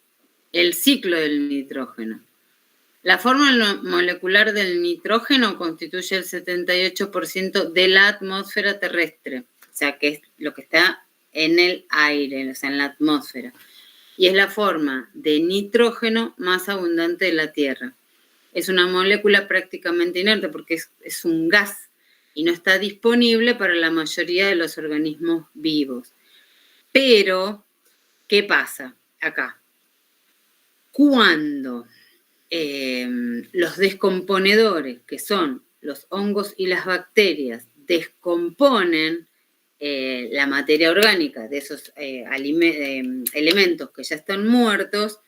el ciclo del nitrógeno? La fórmula molecular del nitrógeno constituye el 78% de la atmósfera terrestre, o sea, que es lo que está en el aire, o sea, en la atmósfera. Y es la forma de nitrógeno más abundante de la Tierra. Es una molécula prácticamente inerte porque es un gas y no está disponible para la mayoría de los organismos vivos. Pero, ¿qué pasa acá? Cuando los descomponedores, que son los hongos y las bacterias, descomponen la materia orgánica de esos elementos que ya están muertos,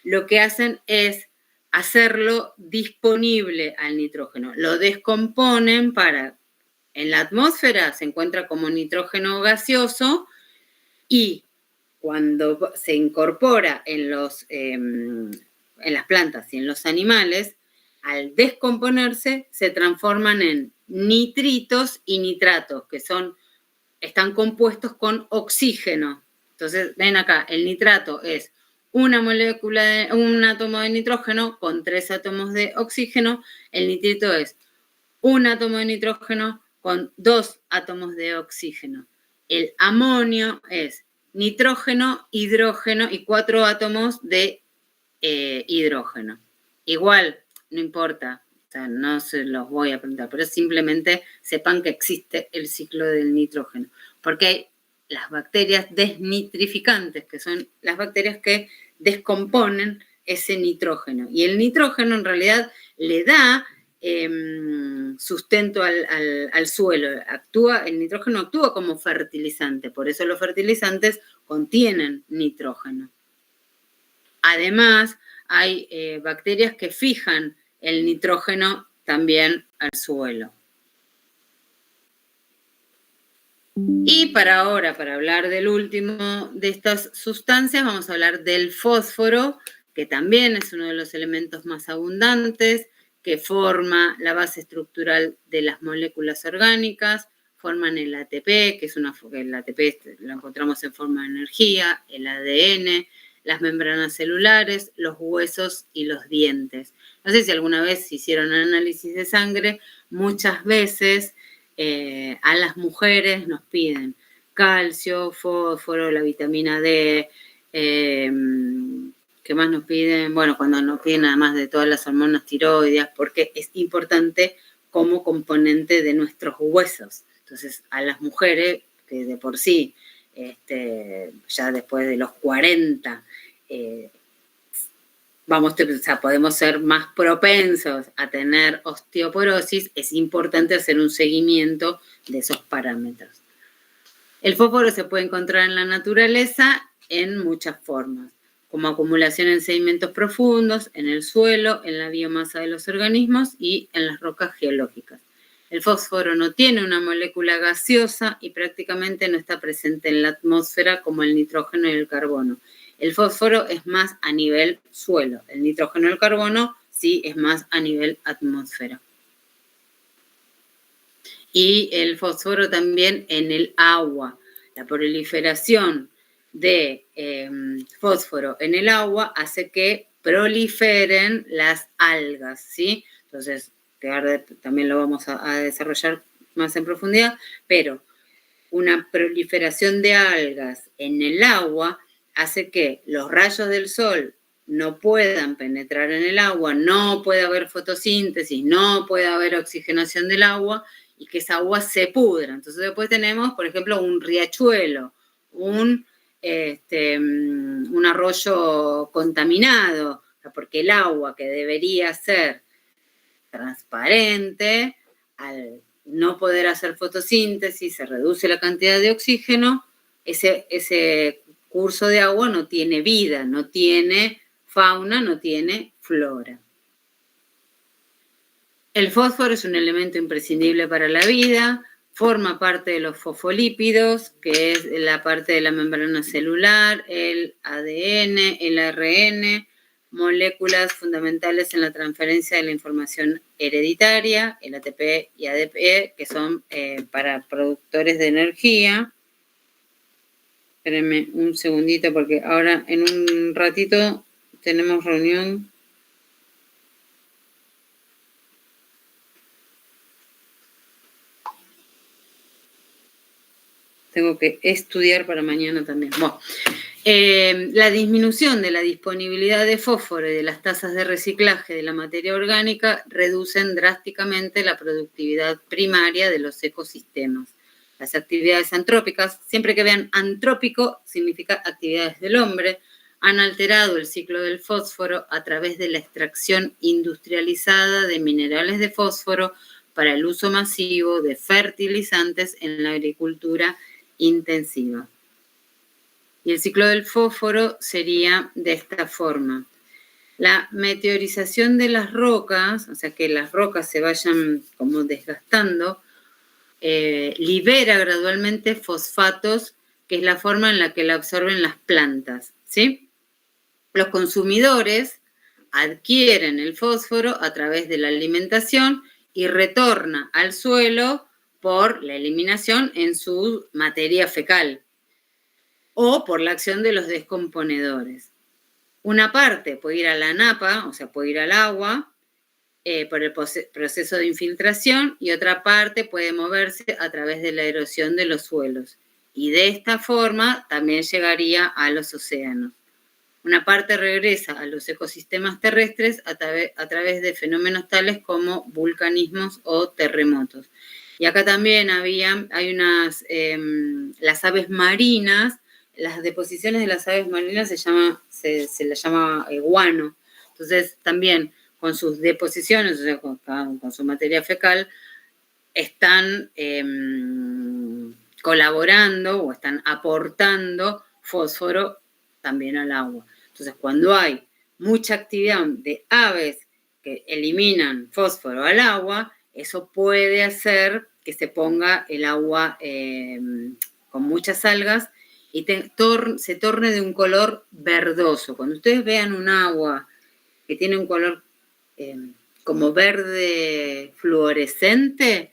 lo que hacen es hacerlo disponible al nitrógeno. Lo descomponen en la atmósfera se encuentra como nitrógeno gaseoso y cuando se incorpora en las plantas y en los animales, al descomponerse se transforman en nitritos y nitratos, que están compuestos con oxígeno. Entonces, ven acá, el nitrato es un átomo de nitrógeno con 3 átomos de oxígeno. El nitrito es un átomo de nitrógeno con 2 átomos de oxígeno. El amonio es nitrógeno, hidrógeno y 4 átomos de hidrógeno. Igual, no importa, o sea, no se los voy a preguntar, pero simplemente sepan que existe el ciclo del nitrógeno, porque hay las bacterias desnitrificantes, que son las bacterias que descomponen ese nitrógeno. Y el nitrógeno en realidad le da sustento al suelo. El nitrógeno actúa como fertilizante, por eso los fertilizantes contienen nitrógeno. Además, hay bacterias que fijan el nitrógeno también al suelo. Y para hablar del último de estas sustancias, vamos a hablar del fósforo, que también es uno de los elementos más abundantes, que forma la base estructural de las moléculas orgánicas, forman el ATP, que es el ATP lo encontramos en forma de energía, el ADN, las membranas celulares, los huesos y los dientes. No sé si alguna vez hicieron análisis de sangre, muchas veces a las mujeres nos piden calcio, fósforo, la vitamina D, ¿qué más nos piden? Bueno, cuando nos piden además de todas las hormonas tiroides, porque es importante como componente de nuestros huesos. Entonces, a las mujeres, que de por sí, ya después de los 40, podemos ser más propensos a tener osteoporosis, es importante hacer un seguimiento de esos parámetros. El fósforo se puede encontrar en la naturaleza en muchas formas, como acumulación en sedimentos profundos, en el suelo, en la biomasa de los organismos y en las rocas geológicas. El fósforo no tiene una molécula gaseosa y prácticamente no está presente en la atmósfera como el nitrógeno y el carbono. El fósforo es más a nivel suelo, el nitrógeno y el carbono sí es más a nivel atmósfera. Y el fósforo también en el agua. La proliferación de fósforo en el agua hace que proliferen las algas, ¿sí? Entonces, también lo vamos a desarrollar más en profundidad, pero una proliferación de algas en el agua hace que los rayos del sol no puedan penetrar en el agua, no puede haber fotosíntesis, no puede haber oxigenación del agua y que esa agua se pudra. Entonces después tenemos, por ejemplo, un riachuelo, un arroyo contaminado, porque el agua que debería ser transparente, al no poder hacer fotosíntesis, se reduce la cantidad de oxígeno, ese curso de agua no tiene vida, no tiene fauna, no tiene flora. El fósforo es un elemento imprescindible para la vida, forma parte de los fosfolípidos, que es la parte de la membrana celular, el ADN, el ARN, moléculas fundamentales en la transferencia de la información hereditaria, el ATP y ADP, que son para productores de energía. Espérenme un segundito porque ahora en un ratito tenemos reunión. Tengo que estudiar para mañana también. Bueno, la disminución de la disponibilidad de fósforo y de las tasas de reciclaje de la materia orgánica reducen drásticamente la productividad primaria de los ecosistemas. Las actividades antrópicas, siempre que vean antrópico, significa actividades del hombre, han alterado el ciclo del fósforo a través de la extracción industrializada de minerales de fósforo para el uso masivo de fertilizantes en la agricultura intensiva. Y el ciclo del fósforo sería de esta forma. La meteorización de las rocas, o sea que las rocas se vayan como desgastando, libera gradualmente fosfatos, que es la forma en la que la absorben las plantas, ¿sí? Los consumidores adquieren el fósforo a través de la alimentación y retorna al suelo por la eliminación en su materia fecal o por la acción de los descomponedores. Una parte puede ir a la napa, o sea, puede ir al agua por el proceso de infiltración y otra parte puede moverse a través de la erosión de los suelos. Y de esta forma también llegaría a los océanos. Una parte regresa a los ecosistemas terrestres a través de fenómenos tales como vulcanismos o terremotos. Y acá también hay las aves marinas, las deposiciones de las aves marinas se les llama guano. Entonces también con sus deposiciones, o sea, con su materia fecal, están colaborando o están aportando fósforo también al agua. Entonces, cuando hay mucha actividad de aves que eliminan fósforo al agua, eso puede hacer que se ponga el agua con muchas algas y se torne de un color verdoso. Cuando ustedes vean un agua que tiene un color como verde fluorescente,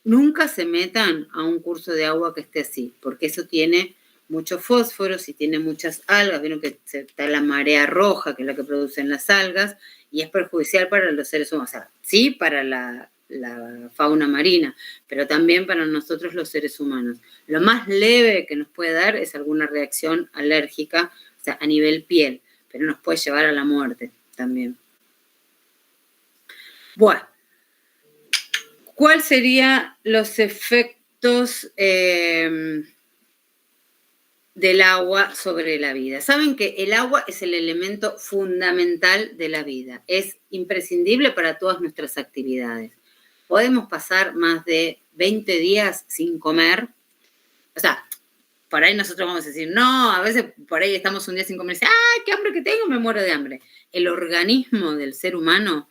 nunca se metan a un curso de agua que esté así, porque eso tiene mucho fósforo, si tiene muchas algas, vieron que está la marea roja, que es la que producen las algas, y es perjudicial para los seres humanos, o sea, sí para la fauna marina, pero también para nosotros los seres humanos. Lo más leve que nos puede dar es alguna reacción alérgica, o sea, a nivel piel, pero nos puede llevar a la muerte también. Bueno, ¿cuáles serían los efectos del agua sobre la vida? Saben que el agua es el elemento fundamental de la vida, es imprescindible para todas nuestras actividades. Podemos pasar más de 20 días sin comer, o sea, por ahí nosotros vamos a decir, no, a veces por ahí estamos un día sin comer y decimos, ¡ay, qué hambre que tengo! Me muero de hambre. El organismo del ser humano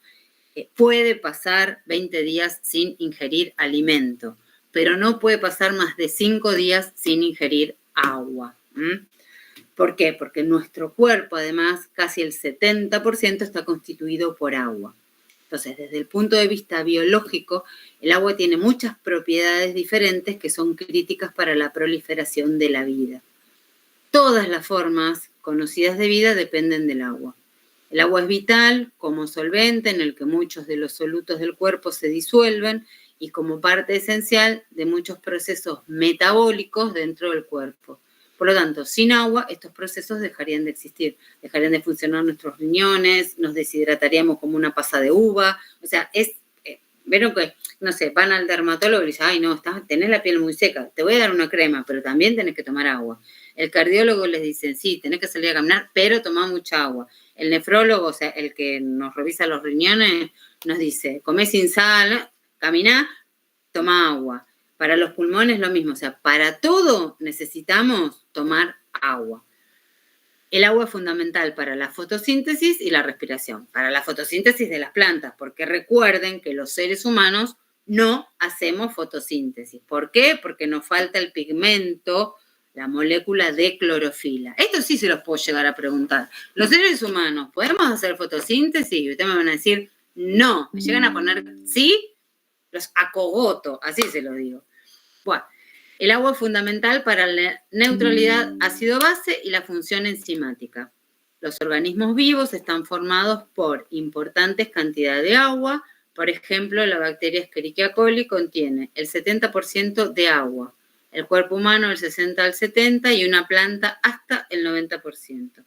puede pasar 20 días sin ingerir alimento, pero no puede pasar más de 5 días sin ingerir agua. ¿Por qué? Porque nuestro cuerpo, además, casi el 70% está constituido por agua. Entonces, desde el punto de vista biológico, el agua tiene muchas propiedades diferentes que son críticas para la proliferación de la vida. Todas las formas conocidas de vida dependen del agua. El agua es vital como solvente en el que muchos de los solutos del cuerpo se disuelven y como parte esencial de muchos procesos metabólicos dentro del cuerpo. Por lo tanto, sin agua, estos procesos dejarían de existir, dejarían de funcionar nuestros riñones, nos deshidrataríamos como una pasa de uva. O sea, vieron que, no sé, van al dermatólogo y dicen, ay, no, tenés la piel muy seca, te voy a dar una crema, pero también tenés que tomar agua. El cardiólogo les dice, sí, tenés que salir a caminar, pero tomá mucha agua. El nefrólogo, o sea, el que nos revisa los riñones, nos dice, comé sin sal, caminá, toma agua. Para los pulmones lo mismo, o sea, para todo necesitamos tomar agua. El agua es fundamental para la fotosíntesis y la respiración, para la fotosíntesis de las plantas, porque recuerden que los seres humanos no hacemos fotosíntesis. ¿Por qué? Porque nos falta el pigmento, la molécula de clorofila. Esto sí se los puedo llegar a preguntar. ¿Los seres humanos podemos hacer fotosíntesis? Y ustedes me van a decir, no. Me llegan a poner sí, los acogoto, así se lo digo. Bueno, el agua es fundamental para la neutralidad ácido-base y la función enzimática. Los organismos vivos están formados por importantes cantidades de agua. Por ejemplo, la bacteria Escherichia coli contiene el 70% de agua, el cuerpo humano el 60 al 70% y una planta hasta el 90%.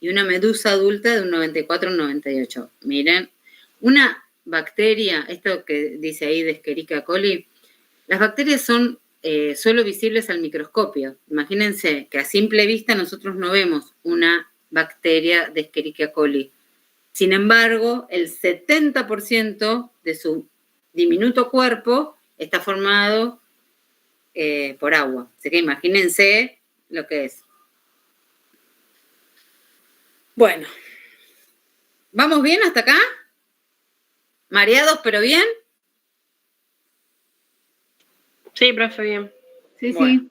Y una medusa adulta de un 94 al 98%. Miren, una bacteria, esto que dice ahí de Escherichia coli, las bacterias son solo visibles al microscopio. Imagínense que a simple vista nosotros no vemos una bacteria de Escherichia coli. Sin embargo, el 70% de su diminuto cuerpo está formado por agua. Así que imagínense lo que es. Bueno, ¿vamos bien hasta acá? ¿Mareados pero bien? Sí, profe, bien. Sí, bueno, sí.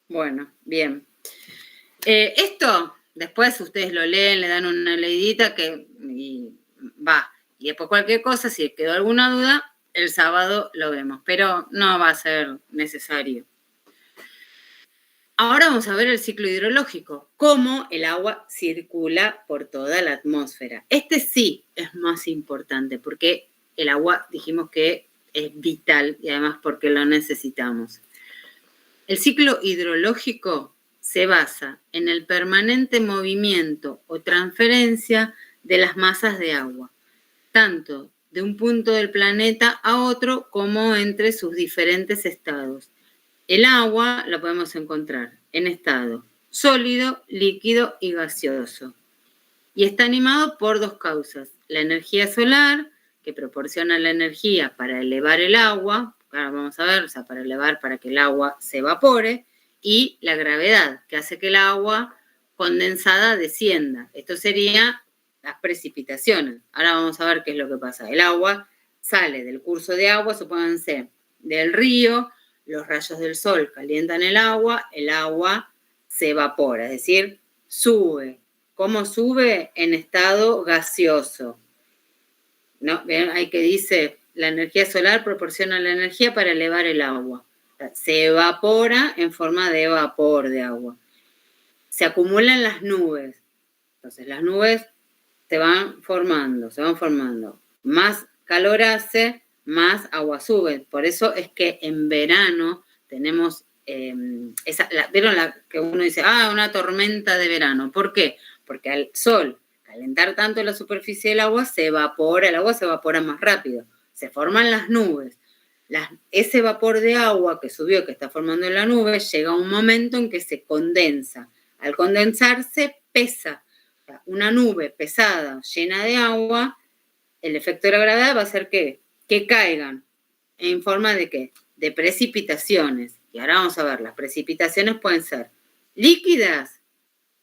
Bueno, bien. Esto, después ustedes lo leen, le dan una leidita y va. Y después cualquier cosa, si quedó alguna duda, el sábado lo vemos. Pero no va a ser necesario. Ahora vamos a ver el ciclo hidrológico, cómo el agua circula por toda la atmósfera. Este sí es más importante porque el agua dijimos que es vital y además porque lo necesitamos. El ciclo hidrológico se basa en el permanente movimiento o transferencia de las masas de agua, tanto de un punto del planeta a otro como entre sus diferentes estados. El agua la podemos encontrar en estado sólido, líquido y gaseoso. Y está animado por dos causas, la energía solar, que proporciona la energía para elevar el agua, ahora vamos a ver, o sea, para que el agua se evapore, y la gravedad, que hace que el agua condensada descienda. Esto sería las precipitaciones. Ahora vamos a ver qué es lo que pasa. El agua sale del curso de agua, supónganse, del río, los rayos del sol calientan el agua se evapora, es decir, sube. ¿Cómo sube? En estado gaseoso. ¿No? ¿Ven? Ahí que dice, la energía solar proporciona la energía para elevar el agua. Se evapora en forma de vapor de agua. Se acumulan las nubes. Entonces, las nubes se van formando. Más calor hace, más agua sube. Por eso es que en verano tenemos ¿vieron que uno dice, una tormenta de verano? ¿Por qué? Porque al sol calentar tanto la superficie del agua, el agua se evapora más rápido. Se forman las nubes. Ese vapor de agua que subió, que está formando en la nube, llega a un momento en que se condensa. Al condensarse, pesa. Una nube pesada, llena de agua, el efecto de la gravedad va a hacer que caigan. ¿En forma de qué? De precipitaciones. Y ahora vamos a ver, las precipitaciones pueden ser líquidas,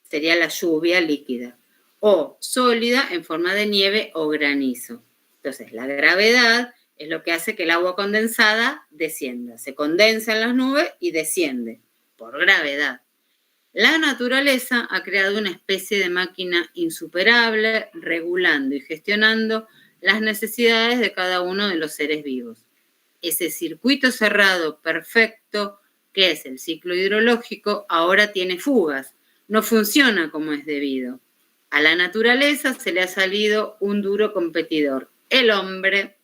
sería la lluvia líquida, o sólida en forma de nieve o granizo. Entonces, la gravedad es lo que hace que el agua condensada descienda. Se condensa en las nubes y desciende por gravedad. La naturaleza ha creado una especie de máquina insuperable, regulando y gestionando las necesidades de cada uno de los seres vivos. Ese circuito cerrado perfecto, que es el ciclo hidrológico, ahora tiene fugas, no funciona como es debido. A la naturaleza se le ha salido un duro competidor, el hombre.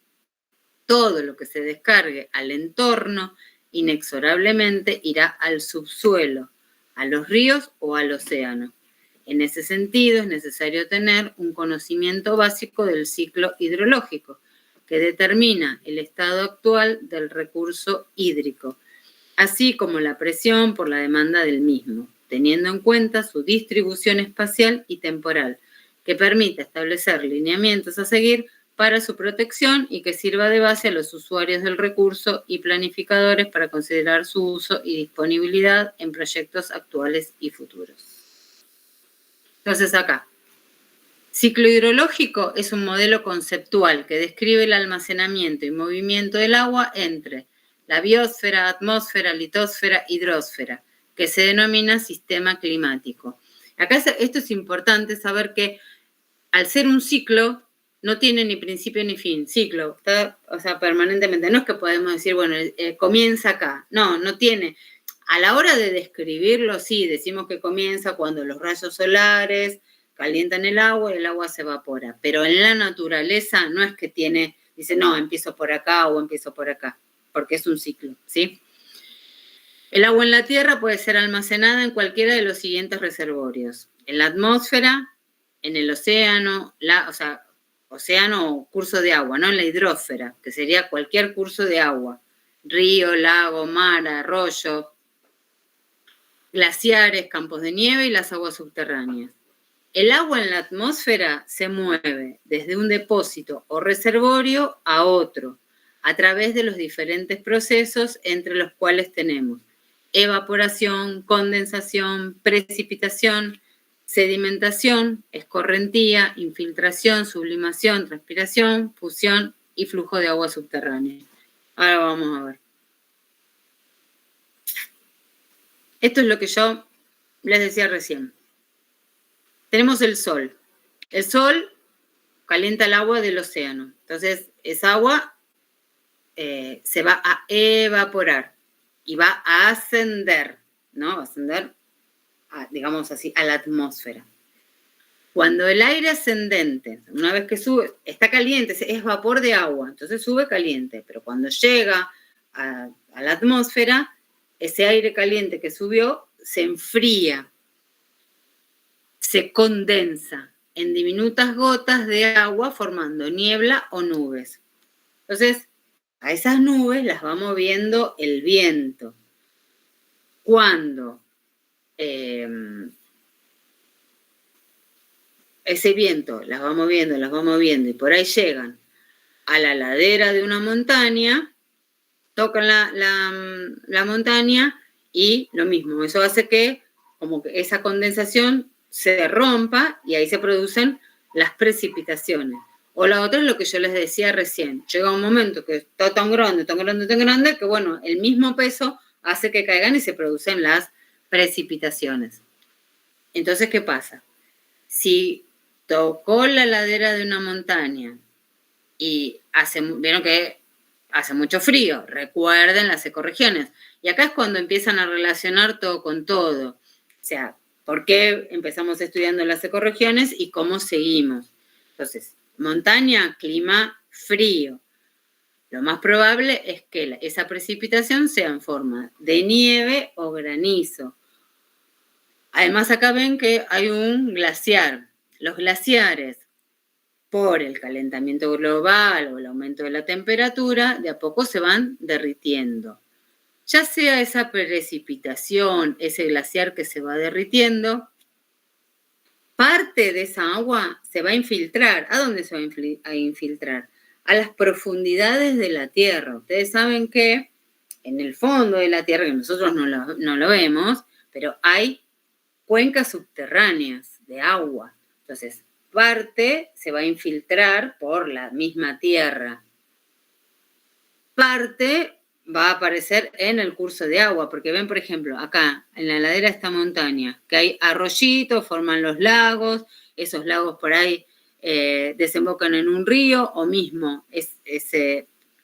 Todo lo que se descargue al entorno inexorablemente irá al subsuelo, a los ríos o al océano. En ese sentido es necesario tener un conocimiento básico del ciclo hidrológico, que determina el estado actual del recurso hídrico, así como la presión por la demanda del mismo, teniendo en cuenta su distribución espacial y temporal, que permita establecer lineamientos a seguir para su protección y que sirva de base a los usuarios del recurso y planificadores para considerar su uso y disponibilidad en proyectos actuales y futuros. Entonces acá, ciclo hidrológico es un modelo conceptual que describe el almacenamiento y movimiento del agua entre la biosfera, atmósfera, litosfera, hidrosfera, que se denomina sistema climático. Acá esto es importante saber que al ser un ciclo, no tiene ni principio ni fin, ciclo, está, permanentemente. No es que podemos decir, bueno, comienza acá. No tiene. A la hora de describirlo, sí, decimos que comienza cuando los rayos solares calientan el agua y el agua se evapora. Pero en la naturaleza no es que dice, no, empiezo por acá o empiezo por acá, porque es un ciclo, ¿sí? El agua en la Tierra puede ser almacenada en cualquiera de los siguientes reservorios. En la atmósfera, en el océano, océano o curso de agua, ¿no? En la hidrosfera, que sería cualquier curso de agua. Río, lago, mar, arroyo, glaciares, campos de nieve y las aguas subterráneas. El agua en la atmósfera se mueve desde un depósito o reservorio a otro, a través de los diferentes procesos entre los cuales tenemos evaporación, condensación, precipitación, sedimentación, escorrentía, infiltración, sublimación, transpiración, fusión y flujo de agua subterránea. Ahora vamos a ver. Esto es lo que yo les decía recién. Tenemos el sol. El sol calienta el agua del océano. Entonces, esa agua se va a evaporar y va a ascender, ¿no? Va a ascender, digamos así, a la atmósfera. Cuando el aire ascendente, una vez que sube, está caliente, es vapor de agua, entonces sube caliente, pero cuando llega a la atmósfera, ese aire caliente que subió se enfría, se condensa en diminutas gotas de agua formando niebla o nubes. Entonces, a esas nubes las va moviendo el viento. Cuando ese viento las va moviendo y por ahí llegan a la ladera de una montaña, tocan la montaña y lo mismo, eso hace que como que esa condensación se rompa y ahí se producen las precipitaciones. O la otra es lo que yo les decía recién, llega un momento que está tan grande, que bueno, el mismo peso hace que caigan y se producen las precipitaciones. Entonces, ¿qué pasa? Si tocó la ladera de una montaña y vieron que hace mucho frío, recuerden las ecorregiones. Y acá es cuando empiezan a relacionar todo con todo. O sea, ¿por qué empezamos estudiando las ecorregiones y cómo seguimos? Entonces, montaña, clima frío. Lo más probable es que esa precipitación sea en forma de nieve o granizo. Además, acá ven que hay un glaciar. Los glaciares, por el calentamiento global o el aumento de la temperatura, de a poco se van derritiendo. Ya sea esa precipitación, ese glaciar que se va derritiendo, parte de esa agua se va a infiltrar. ¿A dónde se va a infiltrar? A las profundidades de la Tierra. Ustedes saben que en el fondo de la Tierra, que nosotros no lo vemos, pero hay cuencas subterráneas de agua. Entonces, parte se va a infiltrar por la misma Tierra. Parte va a aparecer en el curso de agua, porque ven, por ejemplo, acá, en la ladera de esta montaña, que hay arroyitos, forman los lagos, esos lagos por ahí desembocan en un río, o mismo,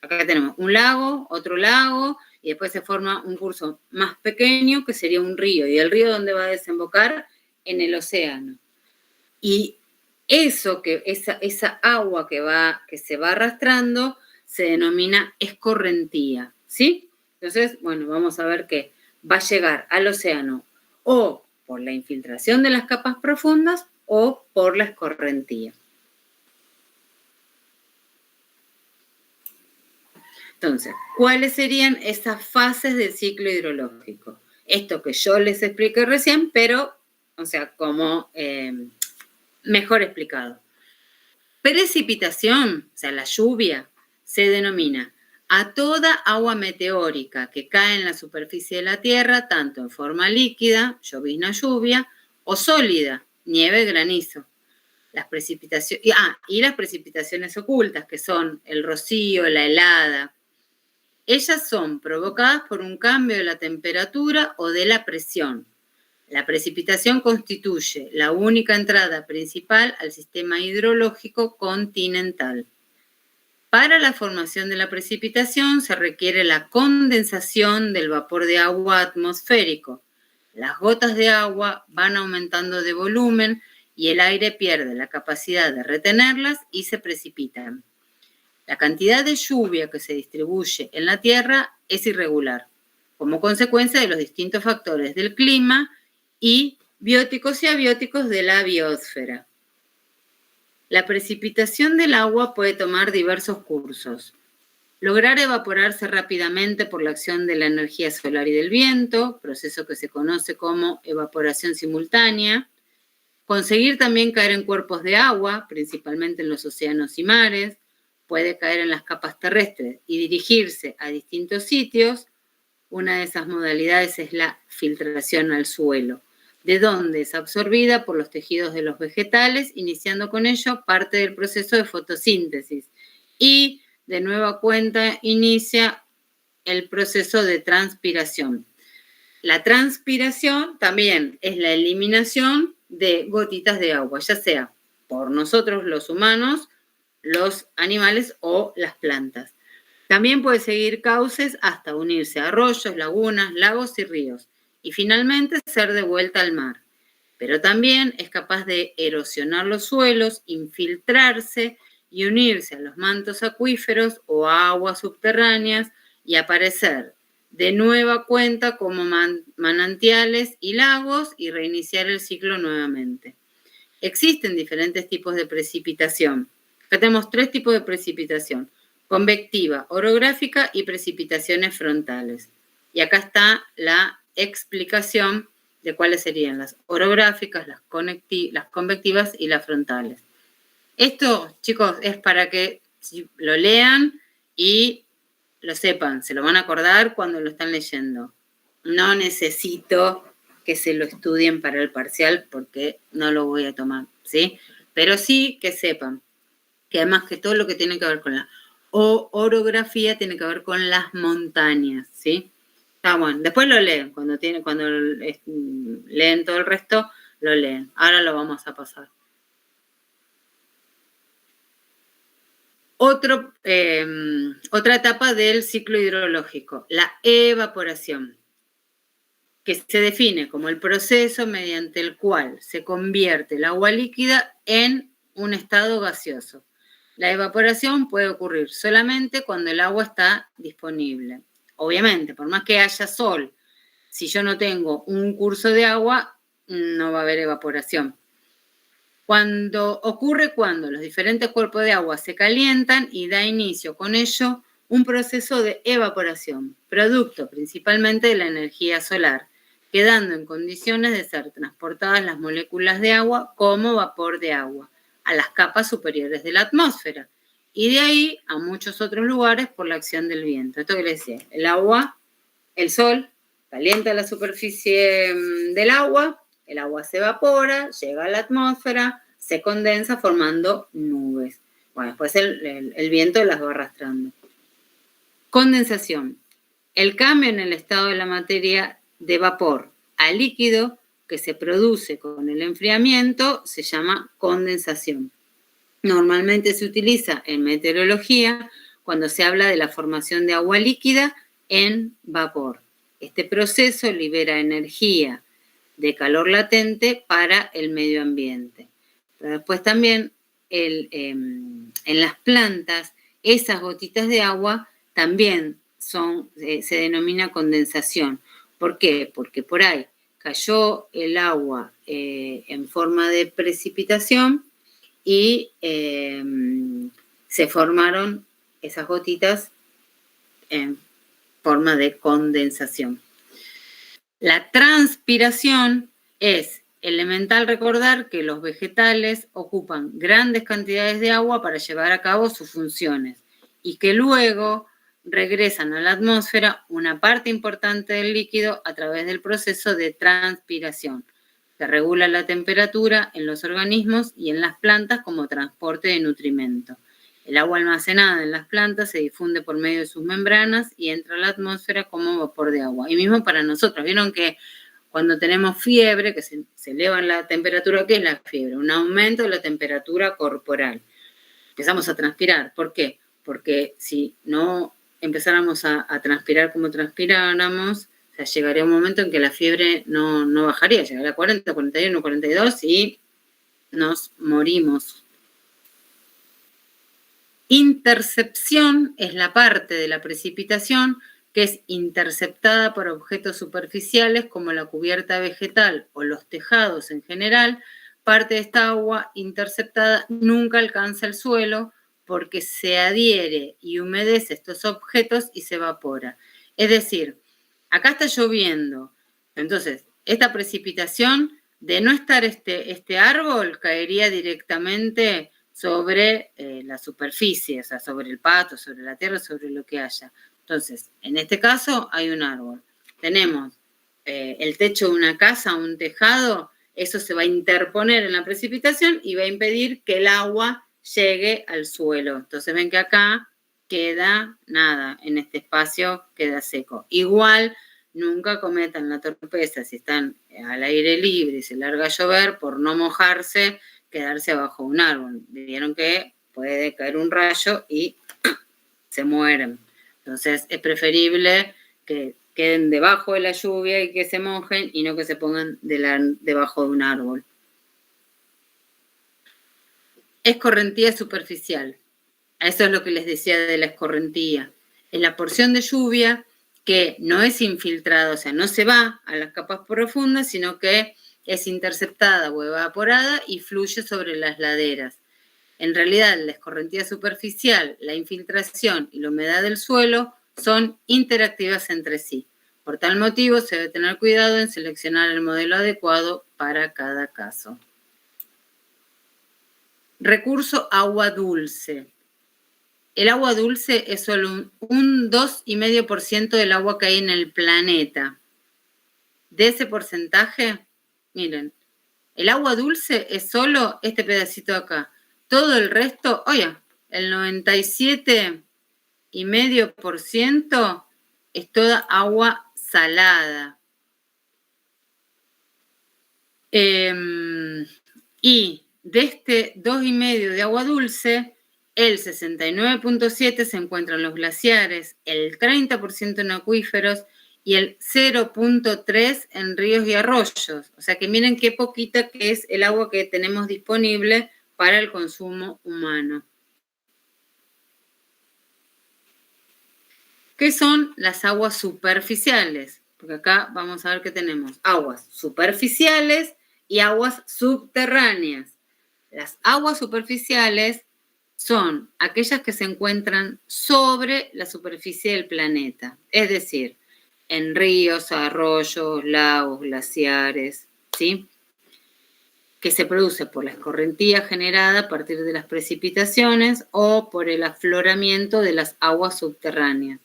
acá tenemos un lago, otro lago, y después se forma un curso más pequeño, que sería un río, y el río ¿dónde va a desembocar? En el océano. Y esa agua que se va arrastrando se denomina escorrentía, ¿sí? Entonces, bueno, vamos a ver que va a llegar al océano o por la infiltración de las capas profundas o por la escorrentía. Entonces, ¿cuáles serían esas fases del ciclo hidrológico? Esto que yo les expliqué recién, pero, o sea, como mejor explicado. Precipitación, o sea, la lluvia, se denomina a toda agua meteórica que cae en la superficie de la Tierra, tanto en forma líquida, llovizna, lluvia, o sólida, nieve, granizo. Y las precipitaciones ocultas, que son el rocío, la helada. Ellas son provocadas por un cambio de la temperatura o de la presión. La precipitación constituye la única entrada principal al sistema hidrológico continental. Para la formación de la precipitación se requiere la condensación del vapor de agua atmosférico. Las gotas de agua van aumentando de volumen y el aire pierde la capacidad de retenerlas y se precipitan. La cantidad de lluvia que se distribuye en la Tierra es irregular, como consecuencia de los distintos factores del clima y bióticos y abióticos de la biosfera. La precipitación del agua puede tomar diversos cursos. Lograr evaporarse rápidamente por la acción de la energía solar y del viento, proceso que se conoce como evaporación simultánea. Conseguir también caer en cuerpos de agua, principalmente en los océanos y mares. Puede caer en las capas terrestres y dirigirse a distintos sitios. Una de esas modalidades es la filtración al suelo, de donde es absorbida por los tejidos de los vegetales, iniciando con ello parte del proceso de fotosíntesis. Y de nueva cuenta inicia el proceso de transpiración. La transpiración también es la eliminación de gotitas de agua, ya sea por nosotros los humanos, los animales o las plantas. También puede seguir cauces hasta unirse a arroyos, lagunas, lagos y ríos. Y finalmente ser de vuelta al mar. Pero también es capaz de erosionar los suelos, infiltrarse y unirse a los mantos acuíferos o a aguas subterráneas y aparecer de nueva cuenta como manantiales y lagos y reiniciar el ciclo nuevamente. Existen diferentes tipos de precipitación. Acá tenemos 3 tipos de precipitación: convectiva, orográfica y precipitaciones frontales. Y acá está la explicación de cuáles serían las orográficas, las convectivas y las frontales. Esto, chicos, es para que lo lean y lo sepan, se lo van a acordar cuando lo están leyendo. No necesito que se lo estudien para el parcial porque no lo voy a tomar, ¿sí? Pero sí que sepan que además que todo lo que tiene que ver con la orografía tiene que ver con las montañas, ¿sí? Está bueno. Después lo leen. Cuando leen todo el resto, lo leen. Ahora lo vamos a pasar. Otra etapa del ciclo hidrológico, la evaporación, que se define como el proceso mediante el cual se convierte el agua líquida en un estado gaseoso. La evaporación puede ocurrir solamente cuando el agua está disponible. Obviamente, por más que haya sol, si yo no tengo un curso de agua, no va a haber evaporación. Cuando los diferentes cuerpos de agua se calientan y da inicio con ello un proceso de evaporación, producto principalmente de la energía solar, quedando en condiciones de ser transportadas las moléculas de agua como vapor de agua a las capas superiores de la atmósfera y de ahí a muchos otros lugares por la acción del viento. Esto que les decía, el agua, el sol, calienta la superficie del agua, el agua se evapora, llega a la atmósfera, se condensa formando nubes. Bueno, después el viento las va arrastrando. Condensación. El cambio en el estado de la materia de vapor a líquido que se produce con el enfriamiento se llama condensación. Normalmente se utiliza en meteorología cuando se habla de la formación de agua líquida en vapor. Este proceso libera energía de calor latente para el medio ambiente. Pero después también en las plantas, esas gotitas de agua también se denomina condensación. ¿Por qué? Porque por ahí cayó el agua en forma de precipitación y se formaron esas gotitas en forma de condensación. La transpiración es elemental recordar que los vegetales ocupan grandes cantidades de agua para llevar a cabo sus funciones y que luego regresan a la atmósfera una parte importante del líquido a través del proceso de transpiración, que regula la temperatura en los organismos y en las plantas como transporte de nutrimento. El agua almacenada en las plantas se difunde por medio de sus membranas y entra a la atmósfera como vapor de agua. Y mismo para nosotros, vieron que cuando tenemos fiebre, que se eleva la temperatura, ¿qué es la fiebre? Un aumento de la temperatura corporal. Empezamos a transpirar. ¿Por qué? Porque si no empezáramos a transpirar como transpiráramos, o sea, llegaría un momento en que la fiebre no bajaría, llegaría a 40, 41, 42 y nos morimos. Intercepción es la parte de la precipitación que es interceptada por objetos superficiales como la cubierta vegetal o los tejados en general. Parte de esta agua interceptada nunca alcanza el suelo porque se adhiere y humedece estos objetos y se evapora. Es decir, acá está lloviendo, entonces esta precipitación, de no estar este árbol, caería directamente sobre la superficie, o sea, sobre el pasto, sobre la tierra, sobre lo que haya. Entonces, en este caso hay un árbol. Tenemos el techo de una casa, un tejado, eso se va a interponer en la precipitación y va a impedir que el agua llegue al suelo. Entonces ven que acá queda nada, en este espacio queda seco. Igual, nunca cometan la torpeza si están al aire libre y se larga a llover, por no mojarse, quedarse bajo un árbol. Vieron que puede caer un rayo y se mueren. Entonces es preferible que queden debajo de la lluvia y que se mojen y no que se pongan debajo de un árbol. Escorrentía superficial. Eso es lo que les decía de la escorrentía. Es la porción de lluvia que no es infiltrada, o sea, no se va a las capas profundas, sino que es interceptada o evaporada y fluye sobre las laderas. En realidad, la escorrentía superficial, la infiltración y la humedad del suelo son interactivas entre sí. Por tal motivo, se debe tener cuidado en seleccionar el modelo adecuado para cada caso. Recurso agua dulce. El agua dulce es solo un 2,5% del agua que hay en el planeta. De ese porcentaje, miren, el agua dulce es solo este pedacito de acá. Todo el resto, oye, el 97,5% es toda agua salada. Y de este 2,5 de agua dulce, el 69,7 se encuentra en los glaciares, el 30% en acuíferos y el 0,3 en ríos y arroyos. O sea que miren qué poquita que es el agua que tenemos disponible para el consumo humano. ¿Qué son las aguas superficiales? Porque acá vamos a ver que tenemos aguas superficiales y aguas subterráneas. Las aguas superficiales son aquellas que se encuentran sobre la superficie del planeta, es decir, en ríos, arroyos, lagos, glaciares, ¿sí? Que se produce por la escorrentía generada a partir de las precipitaciones o por el afloramiento de las aguas subterráneas.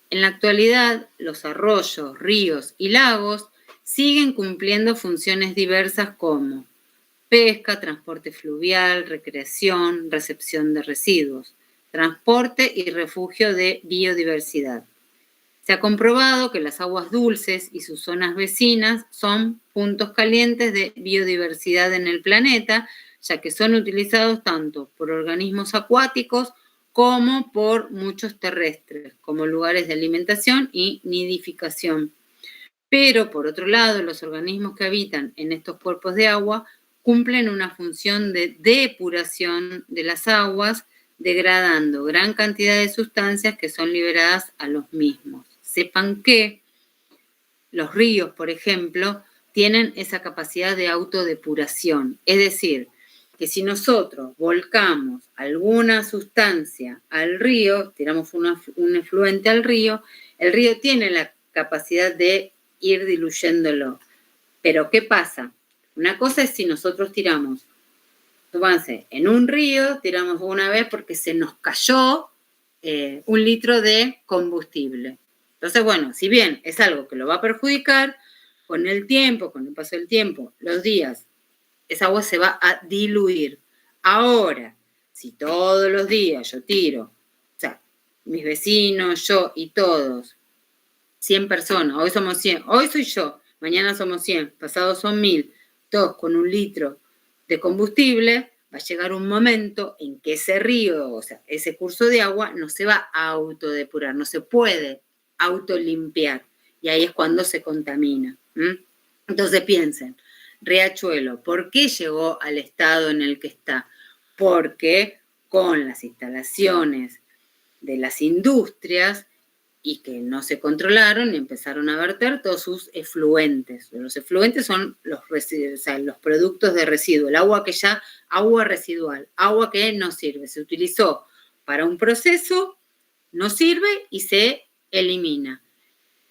En la actualidad, los arroyos, ríos y lagos siguen cumpliendo funciones diversas como pesca, transporte fluvial, recreación, recepción de residuos, transporte y refugio de biodiversidad. Se ha comprobado que las aguas dulces y sus zonas vecinas son puntos calientes de biodiversidad en el planeta, ya que son utilizados tanto por organismos acuáticos como por muchos terrestres, como lugares de alimentación y nidificación. Pero, por otro lado, los organismos que habitan en estos cuerpos de agua cumplen una función de depuración de las aguas, degradando gran cantidad de sustancias que son liberadas a los mismos. Sepan que los ríos, por ejemplo, tienen esa capacidad de autodepuración, es decir, que si nosotros volcamos alguna sustancia al río, tiramos un efluente al río, el río tiene la capacidad de ir diluyéndolo. Pero, ¿qué pasa? Una cosa es si nosotros tiramos, súbanse, en un río tiramos una vez porque se nos cayó 1 litro de combustible. Entonces, bueno, si bien es algo que lo va a perjudicar, con el tiempo, con el paso del tiempo, los días, esa agua se va a diluir. Ahora, si todos los días yo tiro, o sea, mis vecinos, yo y todos, 100 personas, hoy somos 100, hoy soy yo, mañana somos 100, pasado son 1000, todos con 1 litro de combustible, va a llegar un momento en que ese río, o sea, ese curso de agua no se va a autodepurar, no se puede autolimpiar, y ahí es cuando se contamina. Entonces piensen, Riachuelo, ¿por qué llegó al estado en el que está? Porque con las instalaciones de las industrias y que no se controlaron y empezaron a verter todos sus efluentes. Los efluentes son los productos de residuo, el agua que ya, agua residual, agua que no sirve, se utilizó para un proceso, no sirve y se elimina.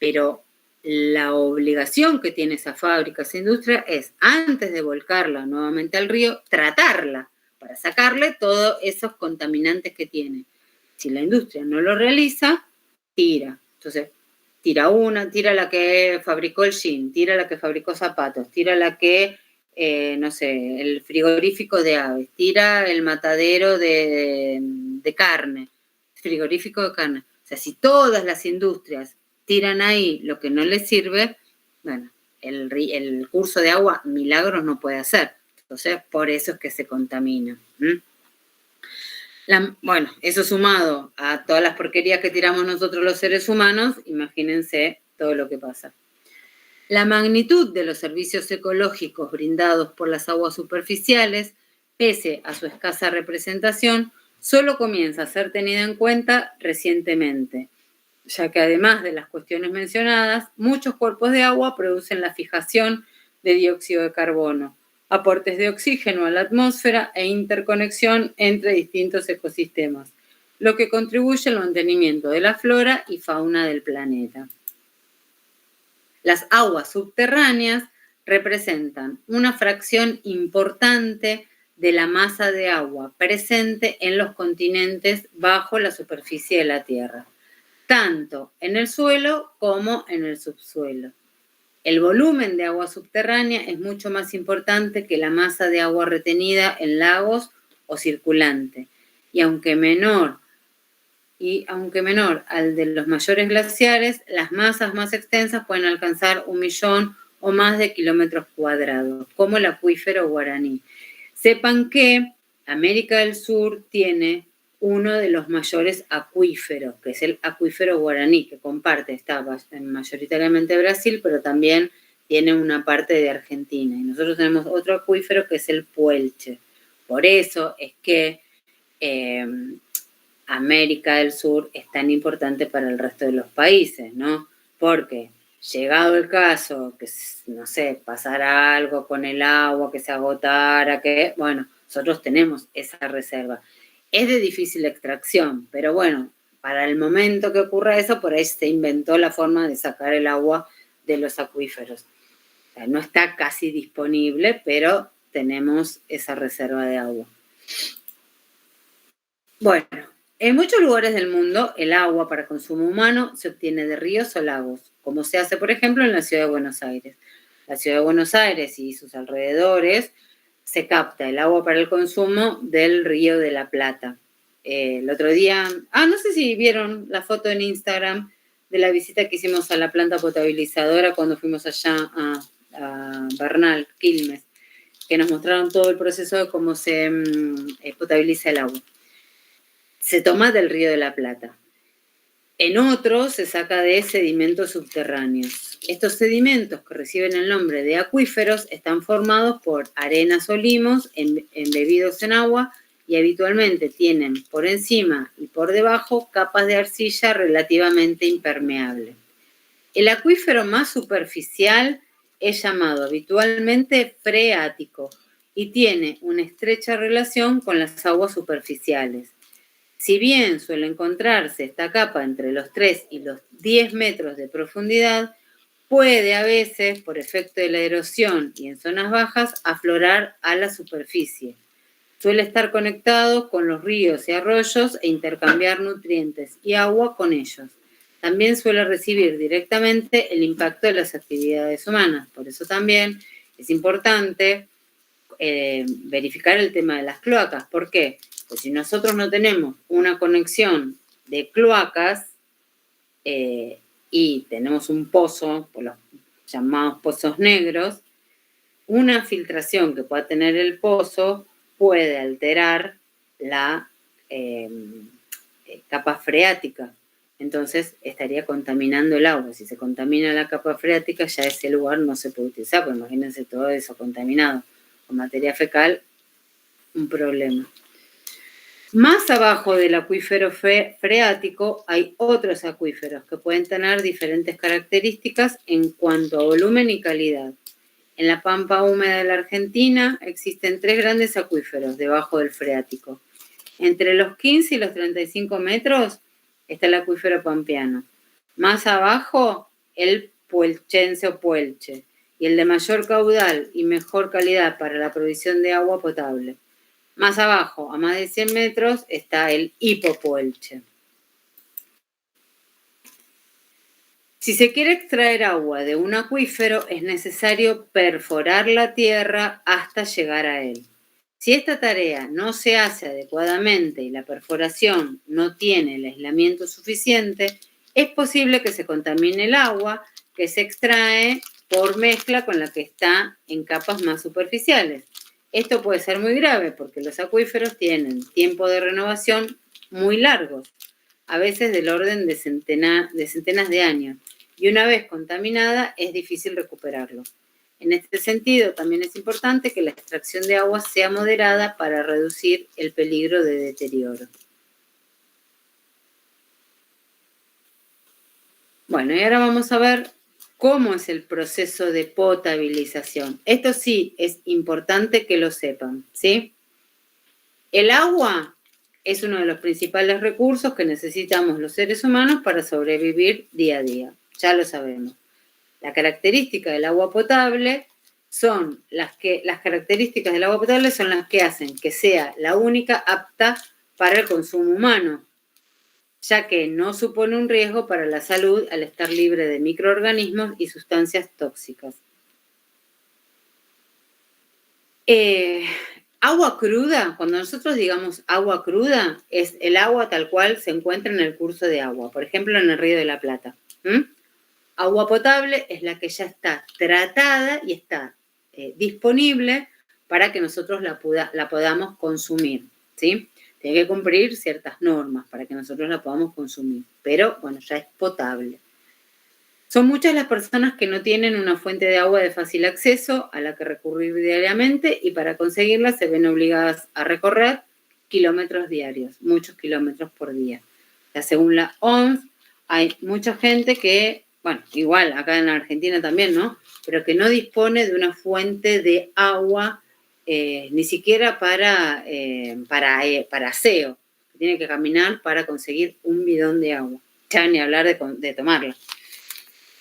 Pero la obligación que tiene esa fábrica, esa industria, es, antes de volcarla nuevamente al río, tratarla para sacarle todos esos contaminantes que tiene. Si la industria no lo realiza, tira. Entonces, tira la que fabricó el jean, tira la que fabricó zapatos, tira la que, no sé, el frigorífico de aves, tira el matadero de carne, frigorífico de carne. O sea, si todas las industrias tiran ahí lo que no les sirve, bueno, el curso de agua milagros no puede hacer. Entonces, por eso es que se contamina. Bueno, eso sumado a todas las porquerías que tiramos nosotros los seres humanos, imagínense todo lo que pasa. La magnitud de los servicios ecológicos brindados por las aguas superficiales, pese a su escasa representación, solo comienza a ser tenida en cuenta recientemente, ya que además de las cuestiones mencionadas, muchos cuerpos de agua producen la fijación de dióxido de carbono, aportes de oxígeno a la atmósfera e interconexión entre distintos ecosistemas, lo que contribuye al mantenimiento de la flora y fauna del planeta. Las aguas subterráneas representan una fracción importante de la masa de agua presente en los continentes bajo la superficie de la Tierra, tanto en el suelo como en el subsuelo. El volumen de agua subterránea es mucho más importante que la masa de agua retenida en lagos o circulante, y aunque menor y, aunque menor al de los mayores glaciares, las masas más extensas pueden alcanzar 1 millón o más de kilómetros cuadrados, como el acuífero Guaraní. Sepan que América del Sur tiene uno de los mayores acuíferos, que es el acuífero Guaraní, que comparte, está mayoritariamente Brasil, pero también tiene una parte de Argentina. Y nosotros tenemos otro acuífero que es el Puelche. Por eso es que América del Sur es tan importante para el resto de los países, ¿no? Porque llegado el caso, que, no sé, pasara algo con el agua, que se agotara, que, bueno, nosotros tenemos esa reserva. Es de difícil extracción, pero bueno, para el momento que ocurra eso, por ahí se inventó la forma de sacar el agua de los acuíferos. O sea, no está casi disponible, pero tenemos esa reserva de agua. Bueno, en muchos lugares del mundo el agua para consumo humano se obtiene de ríos o lagos, como se hace, por ejemplo, en la ciudad de Buenos Aires. La ciudad de Buenos Aires y sus alrededores se capta el agua para el consumo del Río de la Plata. El otro día, no sé si vieron la foto en Instagram de la visita que hicimos a la planta potabilizadora cuando fuimos allá a Bernal, Quilmes, que nos mostraron todo el proceso de cómo se potabiliza el agua. Se toma del Río de la Plata. En otros se saca de sedimentos subterráneos. Estos sedimentos, que reciben el nombre de acuíferos, están formados por arenas o limos embebidos en agua y habitualmente tienen por encima y por debajo capas de arcilla relativamente impermeable. El acuífero más superficial es llamado habitualmente freático y tiene una estrecha relación con las aguas superficiales. Si bien suele encontrarse esta capa entre los 3 y los 10 metros de profundidad, puede a veces, por efecto de la erosión y en zonas bajas, aflorar a la superficie. Suele estar conectado con los ríos y arroyos e intercambiar nutrientes y agua con ellos. También suele recibir directamente el impacto de las actividades humanas. Por eso también es importante verificar el tema de las cloacas. ¿Por qué? Pues si nosotros no tenemos una conexión de cloacas y tenemos un pozo, por los llamados pozos negros, una filtración que pueda tener el pozo puede alterar la capa freática. Entonces estaría contaminando el agua. Si se contamina la capa freática, ya ese lugar no se puede utilizar, pues imagínense todo eso contaminado con materia fecal, un problema. Más abajo del acuífero freático hay otros acuíferos que pueden tener diferentes características en cuanto a volumen y calidad. En la pampa húmeda de la Argentina existen 3 grandes acuíferos debajo del freático. Entre los 15 y los 35 metros está el acuífero pampeano. Más abajo, el puelchense o puelche, y el de mayor caudal y mejor calidad para la provisión de agua potable. Más abajo, a más de 100 metros, está el hipopuelche. Si se quiere extraer agua de un acuífero, es necesario perforar la tierra hasta llegar a él. Si esta tarea no se hace adecuadamente y la perforación no tiene el aislamiento suficiente, es posible que se contamine el agua que se extrae por mezcla con la que está en capas más superficiales. Esto puede ser muy grave porque los acuíferos tienen tiempo de renovación muy largos, a veces del orden de centenas de años, y una vez contaminada es difícil recuperarlo. En este sentido, también es importante que la extracción de agua sea moderada para reducir el peligro de deterioro. Bueno, y ahora vamos a ver cómo es el proceso de potabilización. Esto sí es importante que lo sepan, ¿sí? El agua es uno de los principales recursos que necesitamos los seres humanos para sobrevivir día a día. Ya lo sabemos. La característica del agua potable son las características del agua potable son las que hacen que sea la única apta para el consumo humano, ya que no supone un riesgo para la salud al estar libre de microorganismos y sustancias tóxicas. Agua cruda, cuando nosotros digamos agua cruda, es el agua tal cual se encuentra en el curso de agua, por ejemplo, en el Río de la Plata. Agua potable es la que ya está tratada y está disponible para que nosotros la podamos consumir, ¿sí? Tiene que cumplir ciertas normas para que nosotros la podamos consumir, pero, bueno, ya es potable. Son muchas las personas que no tienen una fuente de agua de fácil acceso a la que recurrir diariamente y para conseguirla se ven obligadas a recorrer kilómetros diarios, muchos kilómetros por día. O sea, según la OMS, hay mucha gente que, bueno, igual acá en la Argentina también, ¿no? Pero que no dispone de una fuente de agua ni siquiera para aseo. Tiene que caminar para conseguir un bidón de agua. Ya ni hablar de tomarla.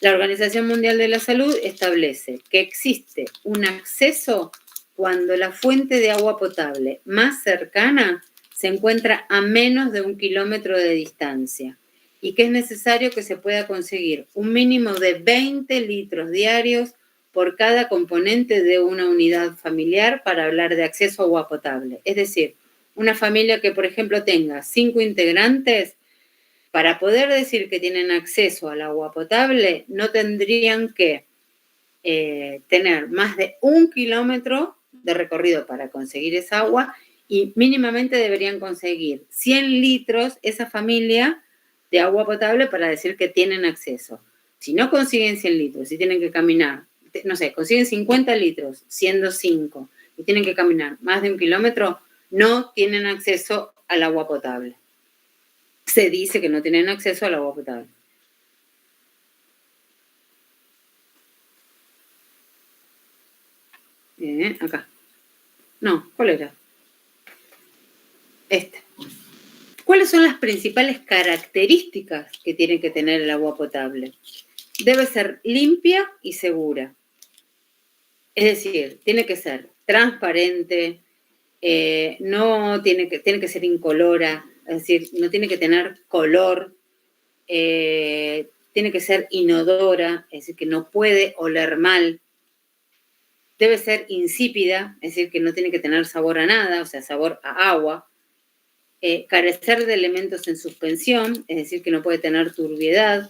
La Organización Mundial de la Salud establece que existe un acceso cuando la fuente de agua potable más cercana se encuentra a menos de 1 kilómetro de distancia y que es necesario que se pueda conseguir un mínimo de 20 litros diarios por cada componente de una unidad familiar para hablar de acceso a agua potable. Es decir, una familia que, por ejemplo, tenga 5 integrantes, para poder decir que tienen acceso al agua potable, no tendrían que tener más de 1 kilómetro de recorrido para conseguir esa agua y mínimamente deberían conseguir 100 litros esa familia de agua potable para decir que tienen acceso. Si no consiguen 100 litros, si tienen que caminar, no sé, consiguen 50 litros, siendo 5, y tienen que caminar más de 1 kilómetro, no tienen acceso al agua potable. Se dice que no tienen acceso al agua potable. Bien, acá. No, ¿cuál era? Este. ¿Cuáles son las principales características que tiene que tener el agua potable? Debe ser limpia y segura. Es decir, tiene que ser transparente, no tiene que ser incolora, es decir, no tiene que tener color, tiene que ser inodora, es decir, que no puede oler mal. Debe ser insípida, es decir, que no tiene que tener sabor a nada, o sea, sabor a agua. Carecer de elementos en suspensión, es decir, que no puede tener turbiedad.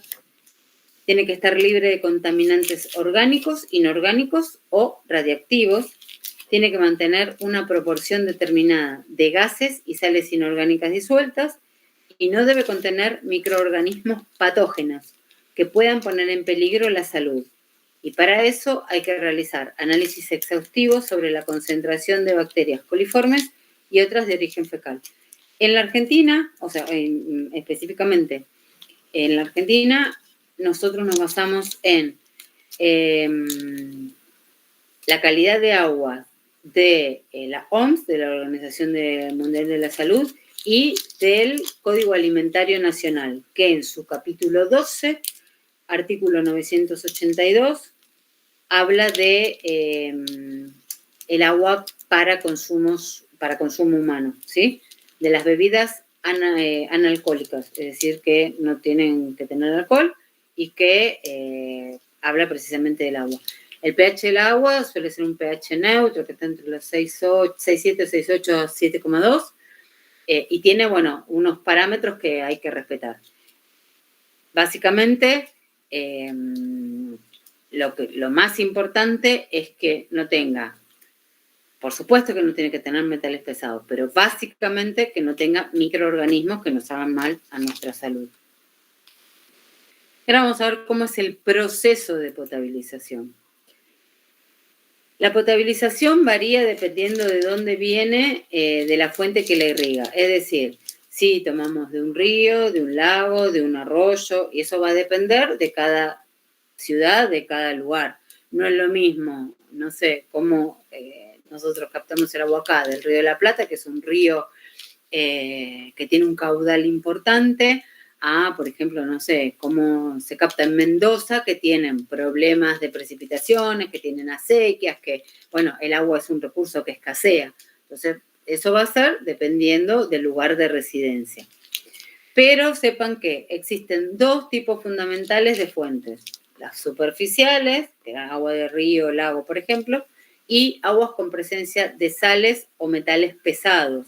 Tiene que estar libre de contaminantes orgánicos, inorgánicos o radiactivos. Tiene que mantener una proporción determinada de gases y sales inorgánicas disueltas y no debe contener microorganismos patógenos que puedan poner en peligro la salud. Y para eso hay que realizar análisis exhaustivos sobre la concentración de bacterias coliformes y otras de origen fecal. En la Argentina, o sea, específicamente en la Argentina, nosotros nos basamos en la calidad de agua de la OMS, de la Organización Mundial de la Salud, y del Código Alimentario Nacional, que en su capítulo 12, artículo 982, habla de el agua para consumo humano, ¿sí? De las bebidas analcohólicas, es decir, que no tienen que tener alcohol y que habla precisamente del agua. El pH del agua suele ser un pH neutro que está entre los 6,7, 6,8, 7,2 y tiene, bueno, unos parámetros que hay que respetar. Básicamente, lo más importante es que no tenga, por supuesto que no tiene que tener metales pesados, pero básicamente que no tenga microorganismos que nos hagan mal a nuestra salud. Ahora vamos a ver cómo es el proceso de potabilización. La potabilización varía dependiendo de dónde viene, de la fuente que la irriga. Es decir, si tomamos de un río, de un lago, de un arroyo, y eso va a depender de cada ciudad, de cada lugar. No es lo mismo, no sé, cómo nosotros captamos el agua acá del Río de la Plata, que es un río que tiene un caudal importante, a, por ejemplo, no sé, cómo se capta en Mendoza, que tienen problemas de precipitaciones, que tienen acequias, que, bueno, el agua es un recurso que escasea. Entonces, eso va a ser dependiendo del lugar de residencia. Pero sepan que existen 2 tipos fundamentales de fuentes. Las superficiales, que es agua de río, lago, por ejemplo, y aguas con presencia de sales o metales pesados.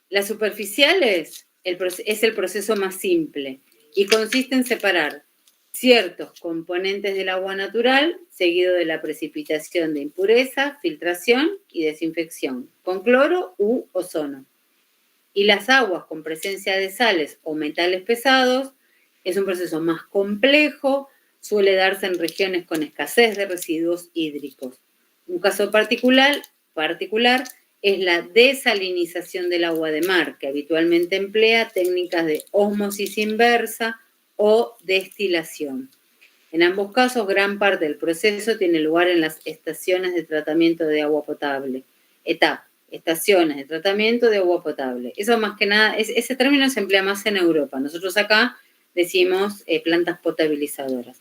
Las superficiales es el proceso más simple y consiste en separar ciertos componentes del agua natural, seguido de la precipitación de impureza, filtración y desinfección, con cloro u ozono. Y las aguas con presencia de sales o metales pesados es un proceso más complejo, suele darse en regiones con escasez de residuos hídricos. Un caso particular es la desalinización del agua de mar, que habitualmente emplea técnicas de ósmosis inversa o destilación. En ambos casos, gran parte del proceso tiene lugar en las estaciones de tratamiento de agua potable. Estaciones de tratamiento de agua potable. Eso más que nada, ese término se emplea más en Europa. Nosotros acá decimos plantas potabilizadoras.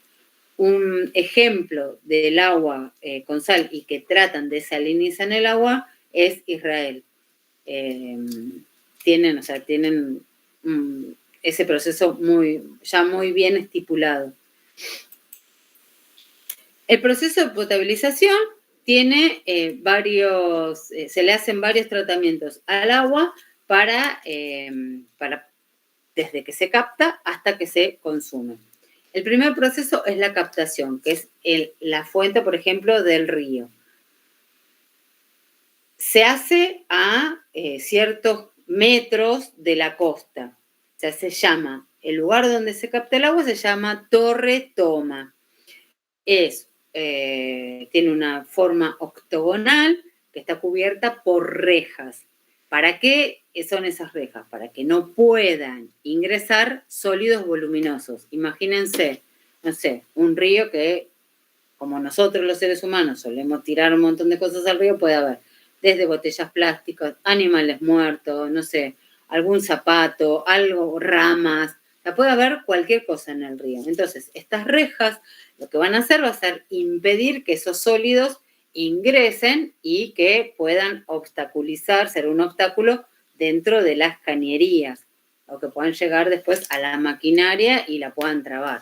Un ejemplo del agua con sal y que tratan de desalinizar el agua es Israel. Tienen ese proceso ya muy bien estipulado. El proceso de potabilización tiene se le hacen varios tratamientos al agua desde que se capta hasta que se consume. El primer proceso es la captación, que es la fuente, por ejemplo, del río. Se hace a ciertos metros de la costa. O sea, el lugar donde se capta el agua se llama torre toma. Tiene una forma octogonal que está cubierta por rejas. ¿Para qué son esas rejas? Para que no puedan ingresar sólidos voluminosos. Imagínense, no sé, un río que, como nosotros los seres humanos solemos tirar un montón de cosas al río, puede haber desde botellas plásticas, animales muertos, no sé, algún zapato, algo, ramas. O sea, puede haber cualquier cosa en el río. Entonces, estas rejas lo que van a hacer va a ser impedir que esos sólidos ingresen y que puedan obstaculizar, ser un obstáculo dentro de las cañerías, o que puedan llegar después a la maquinaria y la puedan trabar.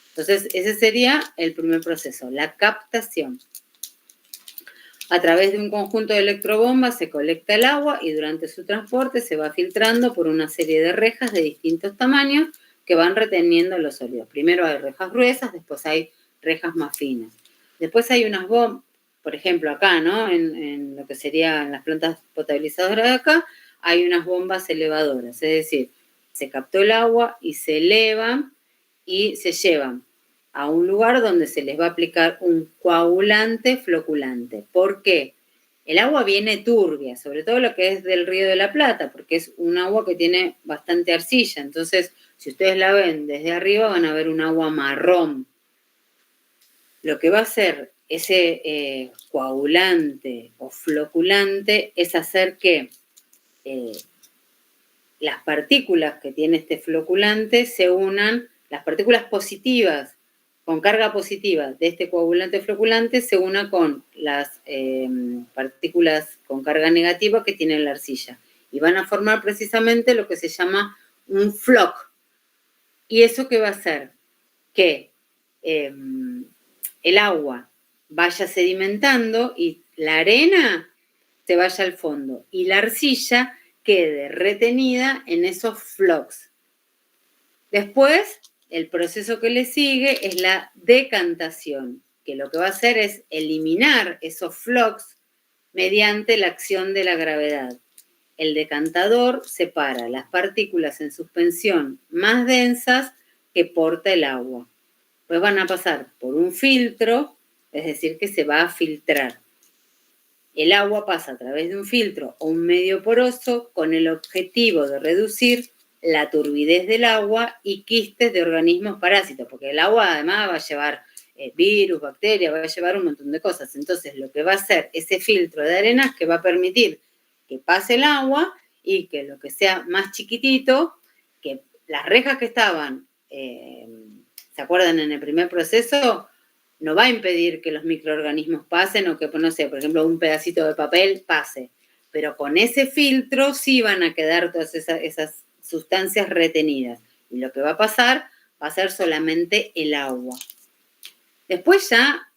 Entonces, ese sería el primer proceso, la captación. A través de un conjunto de electrobombas se colecta el agua y durante su transporte se va filtrando por una serie de rejas de distintos tamaños que van reteniendo los sólidos. Primero hay rejas gruesas, después hay rejas más finas. Después hay unas bombas, por ejemplo, acá, ¿no? En lo que serían las plantas potabilizadoras de acá, hay unas bombas elevadoras, es decir, se captó el agua y se elevan y se llevan a un lugar donde se les va a aplicar un coagulante floculante. ¿Por qué? El agua viene turbia, sobre todo lo que es del Río de la Plata, porque es un agua que tiene bastante arcilla. Entonces, si ustedes la ven desde arriba, van a ver un agua marrón. Lo que va a hacer ese coagulante o floculante es hacer que las partículas que tiene este floculante se unan, las partículas positivas con carga positiva de este coagulante floculante se una con las partículas con carga negativa que tiene la arcilla y van a formar precisamente lo que se llama un floc. ¿Y eso qué va a hacer? Que el agua vaya sedimentando y la arena se vaya al fondo y la arcilla quede retenida en esos flocs. Después, el proceso que le sigue es la decantación, que lo que va a hacer es eliminar esos flocs mediante la acción de la gravedad. El decantador separa las partículas en suspensión más densas que porta el agua. Pues van a pasar por un filtro, es decir, que se va a filtrar. El agua pasa a través de un filtro o un medio poroso con el objetivo de reducir la turbidez del agua y quistes de organismos parásitos, porque el agua además va a llevar virus, bacterias, va a llevar un montón de cosas. Entonces, lo que va a hacer ese filtro de arena es que va a permitir que pase el agua y que lo que sea más chiquitito, que las rejas que estaban, ¿se acuerdan en el primer proceso? No va a impedir que los microorganismos pasen o que, no sé, por ejemplo, un pedacito de papel pase. Pero con ese filtro sí van a quedar todas esas sustancias retenidas. Y lo que va a pasar va a ser solamente el agua. Después ya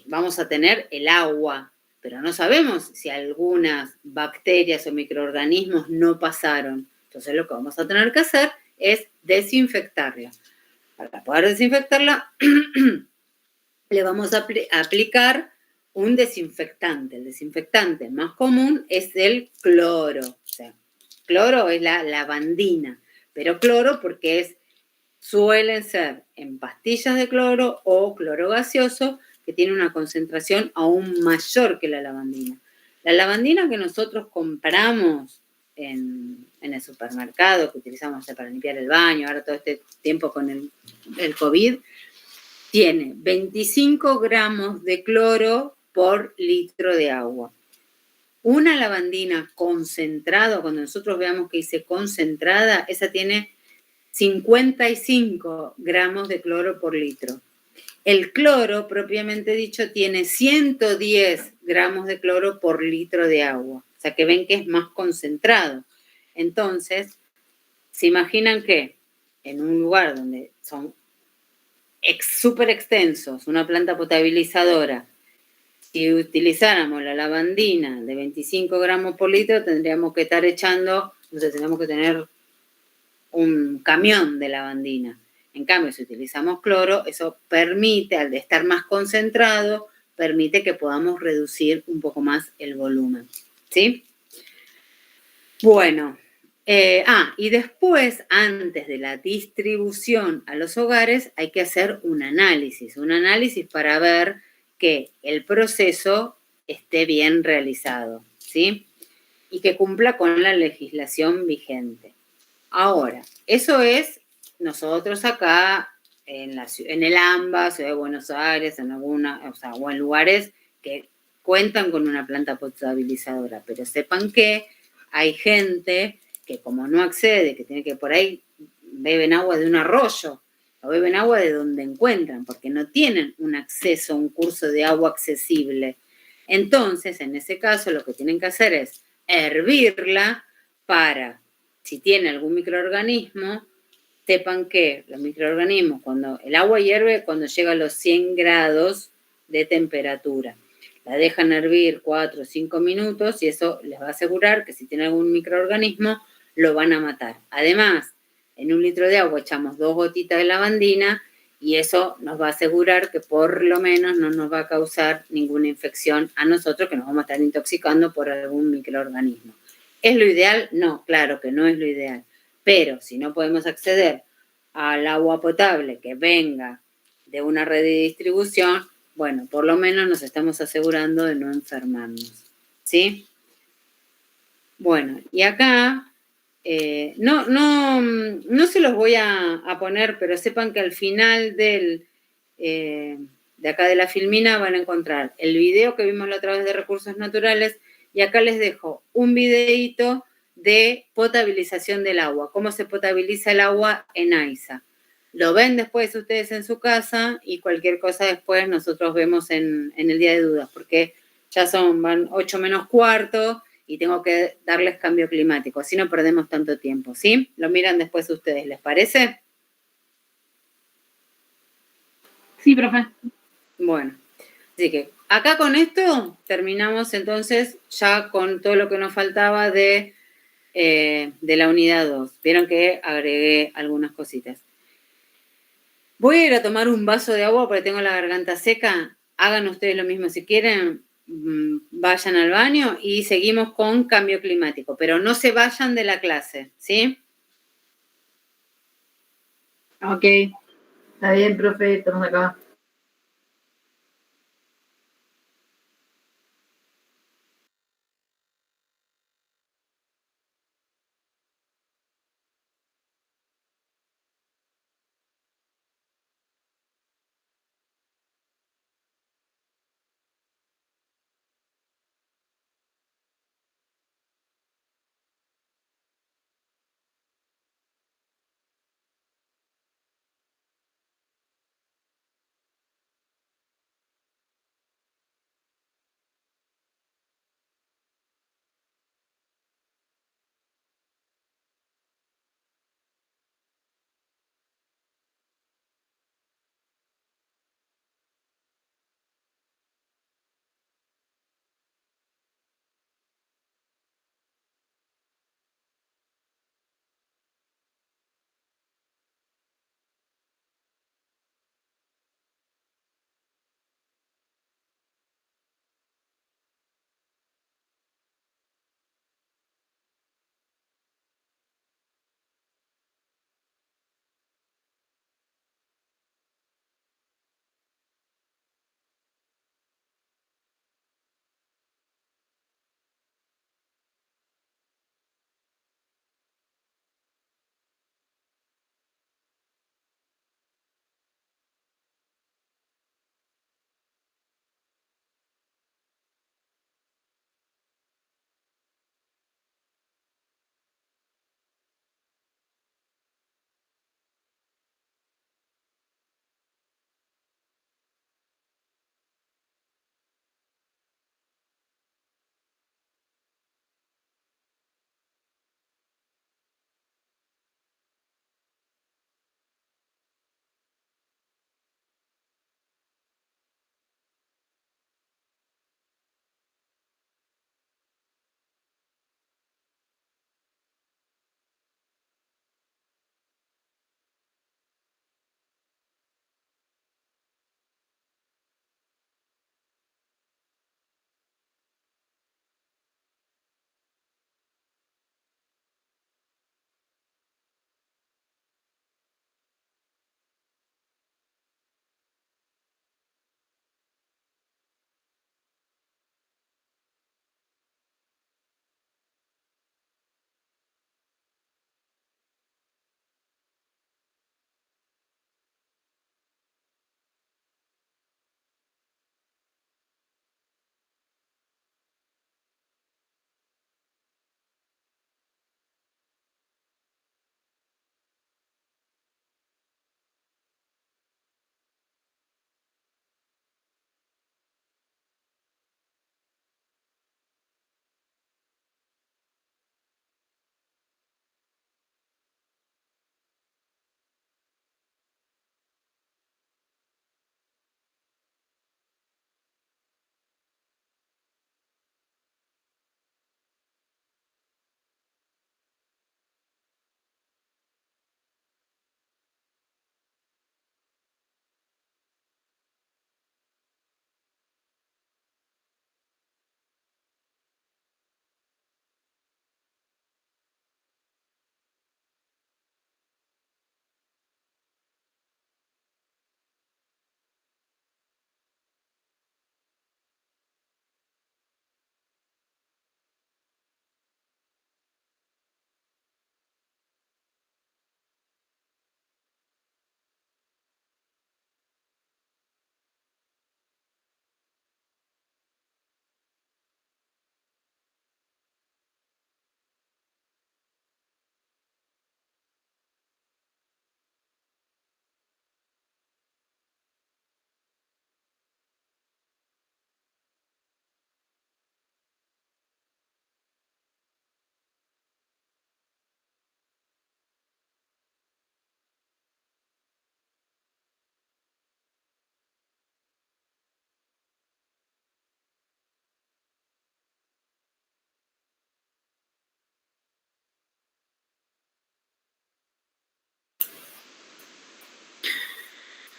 vamos a tener el agua, pero no sabemos si algunas bacterias o microorganismos no pasaron. Entonces lo que vamos a tener que hacer es desinfectarla. Para poder desinfectarla, le vamos a aplicar un desinfectante. El desinfectante más común es el cloro. O sea, cloro es la lavandina, pero cloro porque suelen ser en pastillas de cloro o cloro gaseoso que tiene una concentración aún mayor que la lavandina. La lavandina que nosotros compramos en el supermercado, que utilizamos para limpiar el baño, ahora todo este tiempo con el COVID, tiene 25 gramos de cloro por litro de agua. Una lavandina concentrada, cuando nosotros veamos que dice concentrada, esa tiene 55 gramos de cloro por litro. El cloro, propiamente dicho, tiene 110 gramos de cloro por litro de agua. O sea que ven que es más concentrado. Entonces, se imaginan que en un lugar donde son súper extensos, una planta potabilizadora, si utilizáramos la lavandina de 25 gramos por litro, tendríamos que estar echando, entonces tendríamos que tener un camión de lavandina. En cambio, si utilizamos cloro, eso permite, al estar más concentrado, permite que podamos reducir un poco más el volumen. ¿Sí? Bueno, y después, antes de la distribución a los hogares, hay que hacer un análisis para ver que el proceso esté bien realizado, ¿sí? Y que cumpla con la legislación vigente. Ahora, eso es nosotros acá en el AMBA, Ciudad de Buenos Aires, o en lugares que cuentan con una planta potabilizadora, pero sepan que hay gente que como no accede, que tiene que por ahí beben agua de un arroyo o beben agua de donde encuentran, porque no tienen un acceso a un curso de agua accesible. Entonces, en ese caso, lo que tienen que hacer es hervirla para, si tiene algún microorganismo, sepan que los microorganismos, cuando el agua hierve, cuando llega a los 100 grados de temperatura, la dejan hervir 4 o 5 minutos y eso les va a asegurar que si tiene algún microorganismo, lo van a matar. Además, en 1 litro de agua echamos 2 gotitas de lavandina y eso nos va a asegurar que por lo menos no nos va a causar ninguna infección a nosotros, que nos vamos a estar intoxicando por algún microorganismo. ¿Es lo ideal? No, claro que no es lo ideal. Pero si no podemos acceder al agua potable que venga de una red de distribución, bueno, por lo menos nos estamos asegurando de no enfermarnos, ¿sí? Bueno, y acá, no se los voy a poner, pero sepan que al final de acá de la filmina van a encontrar el video que vimos la otra vez de recursos naturales y acá les dejo un videito de potabilización del agua, cómo se potabiliza el agua en AISA. Lo ven después ustedes en su casa y cualquier cosa después nosotros vemos en el día de dudas, porque ya van 8 menos cuarto y tengo que darles cambio climático, así no perdemos tanto tiempo, ¿sí? Lo miran después ustedes, ¿les parece? Sí, profe. Bueno, así que acá con esto terminamos entonces ya con todo lo que nos faltaba de la unidad 2. Vieron que agregué algunas cositas. Voy a ir a tomar un vaso de agua porque tengo la garganta seca. Hagan ustedes lo mismo si quieren. Vayan al baño y seguimos con cambio climático, pero no se vayan de la clase, ¿sí? Ok. Está bien, profe, estamos acá.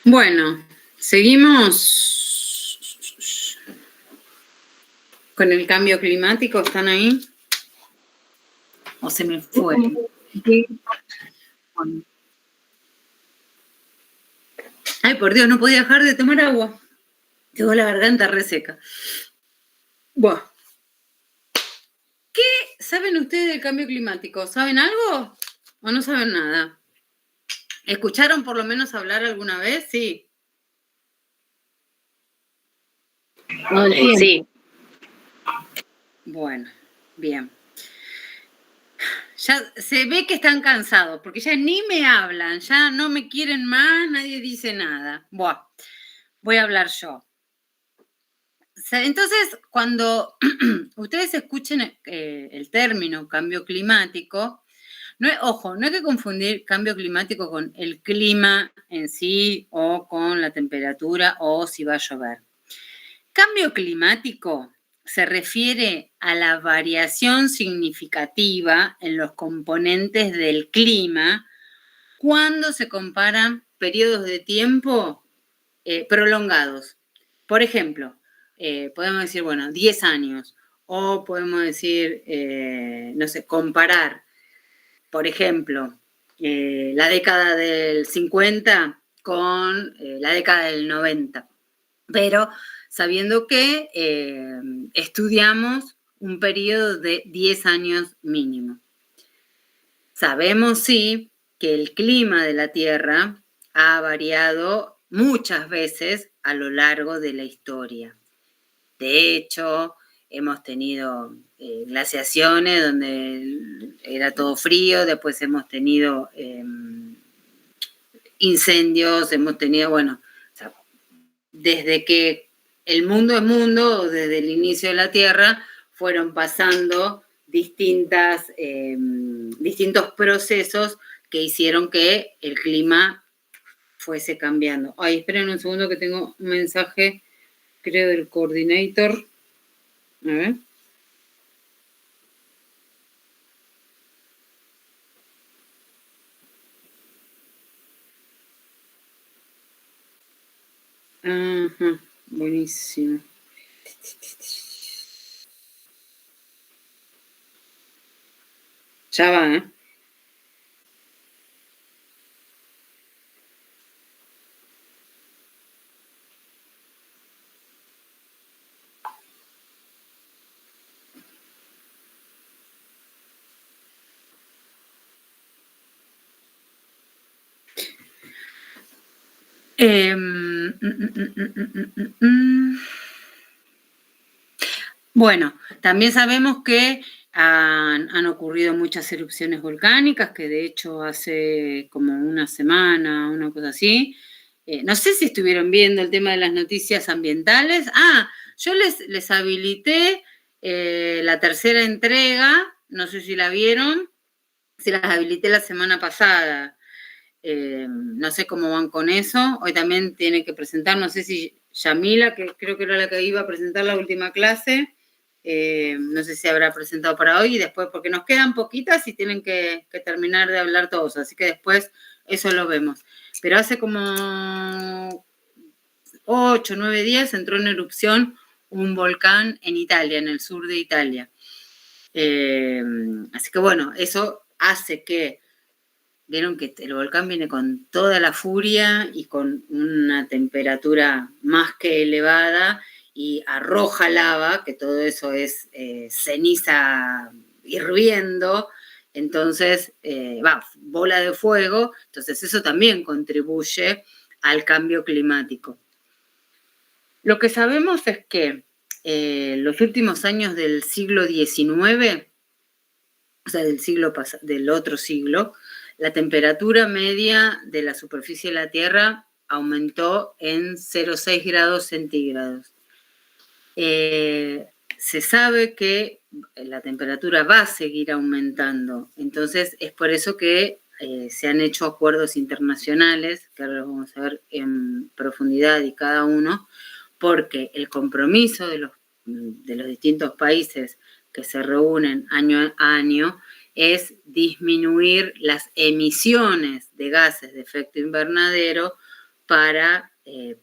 Bueno, seguimos con el cambio climático. ¿Están ahí? ¿O se me fue? Ay, por Dios, no podía dejar de tomar agua. Tengo la garganta reseca. Bueno. ¿Qué saben ustedes del cambio climático? ¿Saben algo o no saben nada? ¿Escucharon por lo menos hablar alguna vez? Sí. Sí. Bueno, bien. Ya se ve que están cansados, porque ya ni me hablan, ya no me quieren más, nadie dice nada. Buah, voy a hablar yo. Entonces, cuando ustedes escuchen el término cambio climático, ojo, no hay que confundir cambio climático con el clima en sí o con la temperatura o si va a llover. Cambio climático se refiere a la variación significativa en los componentes del clima cuando se comparan periodos de tiempo prolongados. Por ejemplo, podemos decir, 10 años, o podemos decir, comparar, por ejemplo, la década del 50 con la década del 90, pero sabiendo que estudiamos un periodo de 10 años mínimo. Sabemos, sí, que el clima de la Tierra ha variado muchas veces a lo largo de la historia. De hecho, hemos tenido glaciaciones donde era todo frío, después hemos tenido incendios, hemos tenido, desde que el mundo es mundo, desde el inicio de la Tierra, fueron pasando distintos procesos que hicieron que el clima fuese cambiando. Ay, esperen un segundo que tengo un mensaje, creo, del coordinator. A ver. Ajá, buenísimo. Ya va, ¿eh? Bueno, también sabemos que han ocurrido muchas erupciones volcánicas, que de hecho hace como una semana, una cosa así. No sé si estuvieron viendo el tema de las noticias ambientales. Yo les habilité la tercera entrega, no sé si la vieron, se las habilité la semana pasada. No sé cómo van con eso. Hoy también tiene que presentar, no sé si Yamila, que creo que era la que iba a presentar la última clase, no sé si habrá presentado para hoy y después, porque nos quedan poquitas y tienen que terminar de hablar todos, así que después eso lo vemos. Pero hace como 8 o 9 días entró en erupción un volcán en Italia, en el sur de Italia. Así que eso hace que vieron que el volcán viene con toda la furia y con una temperatura más que elevada y arroja lava, que todo eso es ceniza hirviendo, entonces, bola de fuego, entonces eso también contribuye al cambio climático. Lo que sabemos es que los últimos años del siglo XIX, o sea, del otro siglo, la temperatura media de la superficie de la Tierra aumentó en 0,6 grados centígrados. Se sabe que la temperatura va a seguir aumentando, entonces es por eso que se han hecho acuerdos internacionales, que ahora los vamos a ver en profundidad y cada uno, porque el compromiso de los distintos países que se reúnen año a año es disminuir las emisiones de gases de efecto invernadero para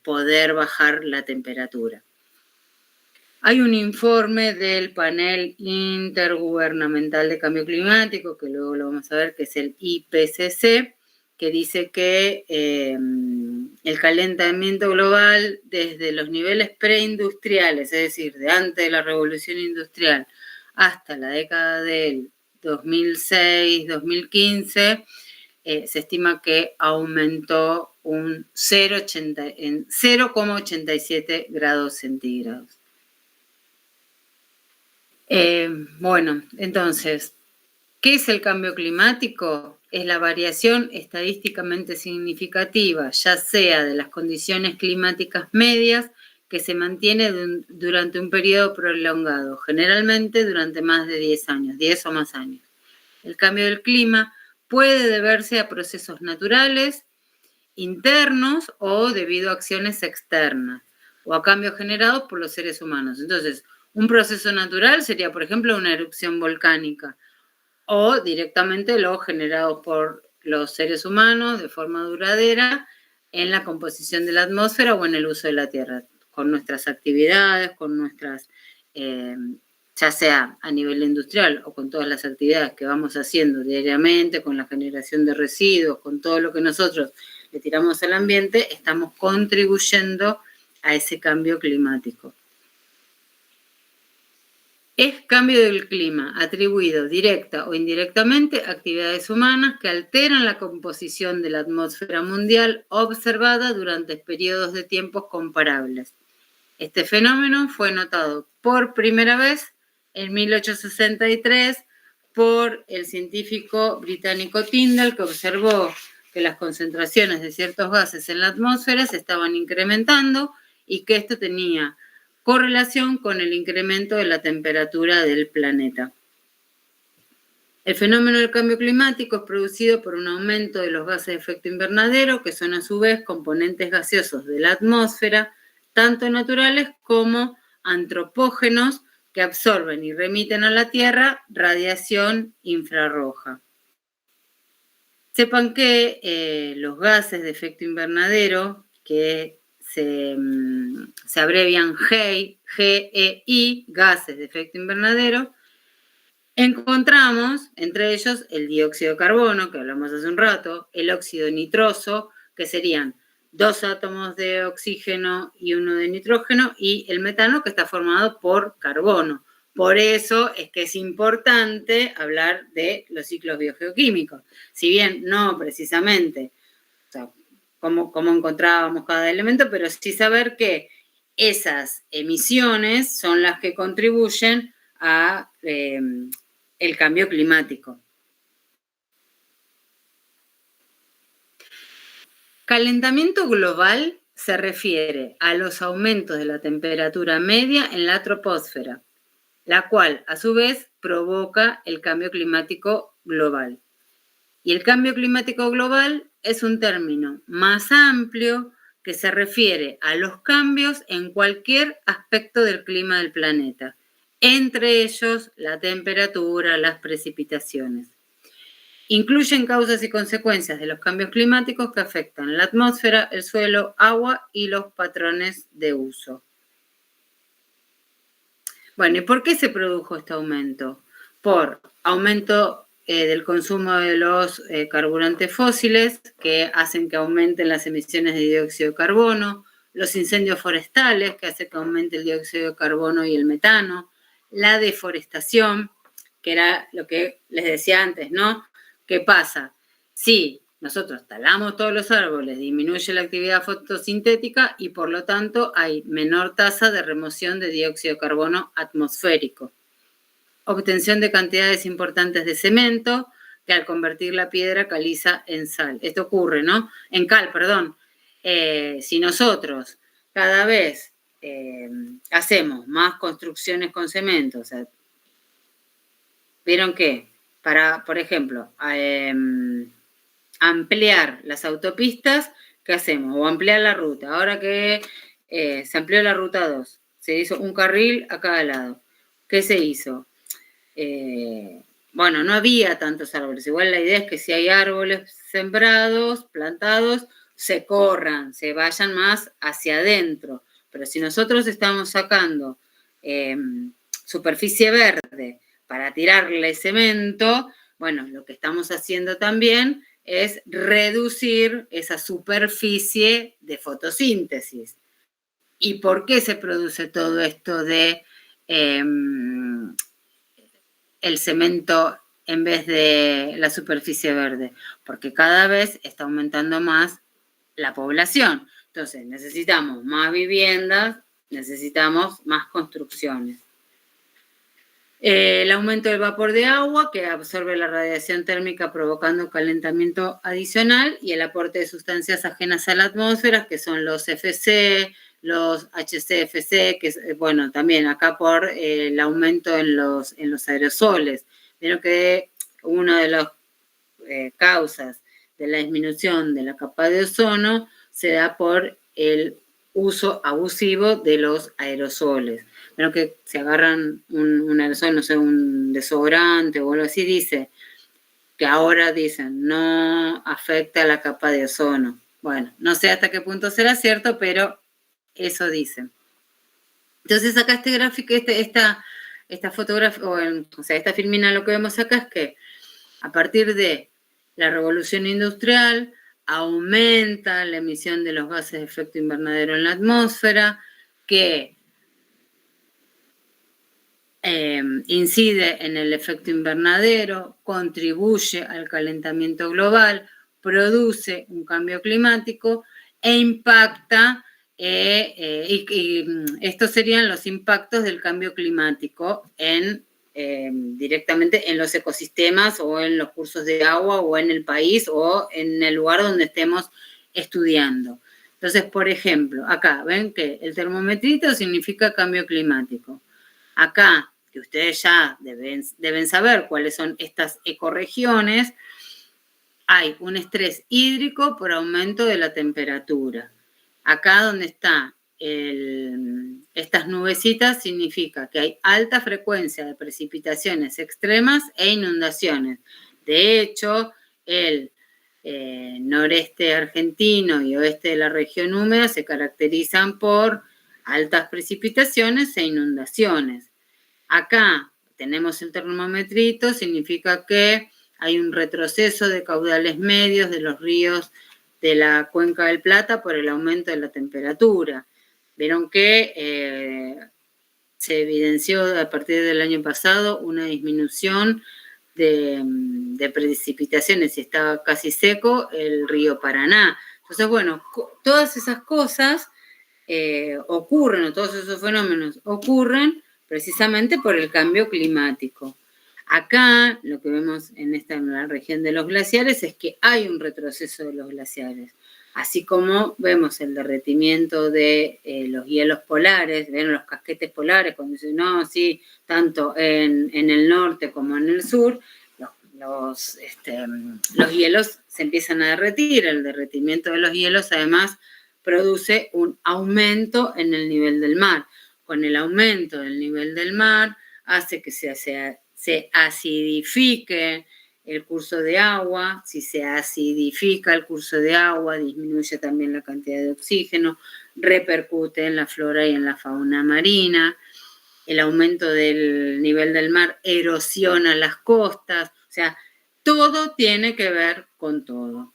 poder bajar la temperatura. Hay un informe del Panel Intergubernamental de Cambio Climático, que luego lo vamos a ver, que es el IPCC, que dice que el calentamiento global desde los niveles preindustriales, es decir, de antes de la revolución industrial hasta la década del 2006-2015, se estima que aumentó un 0,87 grados centígrados. Bueno, entonces, ¿qué es el cambio climático? Es la variación estadísticamente significativa, ya sea de las condiciones climáticas medias, que se mantiene durante un periodo prolongado, generalmente durante más de 10 años, 10 o más años. El cambio del clima puede deberse a procesos naturales, internos o debido a acciones externas, o a cambios generados por los seres humanos. Entonces, un proceso natural sería, por ejemplo, una erupción volcánica, o directamente los generados por los seres humanos de forma duradera en la composición de la atmósfera o en el uso de la Tierra, con nuestras actividades, con nuestras, ya sea a nivel industrial o con todas las actividades que vamos haciendo diariamente, con la generación de residuos, con todo lo que nosotros le tiramos al ambiente, estamos contribuyendo a ese cambio climático. Es cambio del clima atribuido directa o indirectamente a actividades humanas que alteran la composición de la atmósfera mundial observada durante periodos de tiempos comparables. Este fenómeno fue notado por primera vez en 1863 por el científico británico Tyndall, que observó que las concentraciones de ciertos gases en la atmósfera se estaban incrementando y que esto tenía correlación con el incremento de la temperatura del planeta. El fenómeno del cambio climático es producido por un aumento de los gases de efecto invernadero, que son a su vez componentes gaseosos de la atmósfera, tanto naturales como antropógenos, que absorben y remiten a la Tierra radiación infrarroja. Sepan que los gases de efecto invernadero, que se abrevian GEI, gases de efecto invernadero, encontramos entre ellos el dióxido de carbono, que hablamos hace un rato, el óxido nitroso, que serían 2 átomos de oxígeno y 1 de nitrógeno, y el metano, que está formado por carbono. Por eso es que es importante hablar de los ciclos biogeoquímicos. Si bien no precisamente, o sea, cómo encontrábamos cada elemento, pero sí saber que esas emisiones son las que contribuyen a el cambio climático. Calentamiento global se refiere a los aumentos de la temperatura media en la troposfera, la cual a su vez provoca el cambio climático global. Y el cambio climático global es un término más amplio que se refiere a los cambios en cualquier aspecto del clima del planeta, entre ellos la temperatura, las precipitaciones. Incluyen causas y consecuencias de los cambios climáticos que afectan la atmósfera, el suelo, agua y los patrones de uso. Bueno, ¿y por qué se produjo este aumento? Por aumento del consumo de los carburantes fósiles, que hacen que aumenten las emisiones de dióxido de carbono, los incendios forestales, que hacen que aumente el dióxido de carbono y el metano, la deforestación, que era lo que les decía antes, ¿no? ¿Qué pasa? Si nosotros talamos todos los árboles, disminuye la actividad fotosintética y por lo tanto hay menor tasa de remoción de dióxido de carbono atmosférico. Obtención de cantidades importantes de cemento, que al convertir la piedra caliza en sal. Esto ocurre, ¿no? En cal, perdón. Si nosotros cada vez hacemos más construcciones con cemento, o sea, ¿vieron qué? Para, por ejemplo, ampliar las autopistas, ¿qué hacemos? O ampliar la ruta. Ahora que se amplió la ruta 2, se hizo un carril a cada lado. ¿Qué se hizo? Bueno, no había tantos árboles. Igual la idea es que si hay árboles sembrados, plantados, se corran, se vayan más hacia adentro. Pero si nosotros estamos sacando superficie verde para tirarle cemento, bueno, lo que estamos haciendo también es reducir esa superficie de fotosíntesis. ¿Y por qué se produce todo esto de el cemento en vez de la superficie verde? Porque cada vez está aumentando más la población. Entonces, necesitamos más viviendas, necesitamos más construcciones. El aumento del vapor de agua que absorbe la radiación térmica provocando calentamiento adicional y el aporte de sustancias ajenas a la atmósfera, que son los FC, los HCFC, que es, bueno, también acá por el aumento en los aerosoles. Vieron que una de las causas de la disminución de la capa de ozono se da por el uso abusivo de los aerosoles. Pero que si agarran un aerosol, no sé, un desodorante o algo así, dice que ahora dicen no afecta a la capa de ozono. Bueno, no sé hasta qué punto será cierto, pero eso dicen. Entonces acá este gráfico, esta fotografía, o sea, esta filmina, lo que vemos acá es que a partir de la revolución industrial aumenta la emisión de los gases de efecto invernadero en la atmósfera, que incide en el efecto invernadero, contribuye al calentamiento global, produce un cambio climático e impacta, y estos serían los impactos del cambio climático directamente en los ecosistemas o en los cursos de agua o en el país o en el lugar donde estemos estudiando. Entonces, por ejemplo, acá ven que el termometrito significa cambio climático. Acá, que ustedes ya deben saber cuáles son estas ecorregiones, hay un estrés hídrico por aumento de la temperatura. Acá donde está estas nubecitas significa que hay alta frecuencia de precipitaciones extremas e inundaciones. De hecho, el noreste argentino y oeste de la región húmeda se caracterizan por altas precipitaciones e inundaciones. Acá tenemos el termometrito, significa que hay un retroceso de caudales medios de los ríos de la Cuenca del Plata por el aumento de la temperatura. Vieron que se evidenció a partir del año pasado una disminución de precipitaciones y estaba casi seco el río Paraná. Entonces, bueno, todas esas cosas ocurren, o todos esos fenómenos ocurren precisamente por el cambio climático. Acá, lo que vemos en la región de los glaciares es que hay un retroceso de los glaciares, así como vemos el derretimiento de los hielos polares, ven los casquetes polares, cuando dicen, no, sí, tanto en el norte como en el sur, los hielos se empiezan a derretir. El derretimiento de los hielos, además, produce un aumento en el nivel del mar. Con el aumento del nivel del mar, hace que se acidifique el curso de agua. Si se acidifica el curso de agua, disminuye también la cantidad de oxígeno, repercute en la flora y en la fauna marina. El aumento del nivel del mar erosiona las costas. O sea, todo tiene que ver con todo.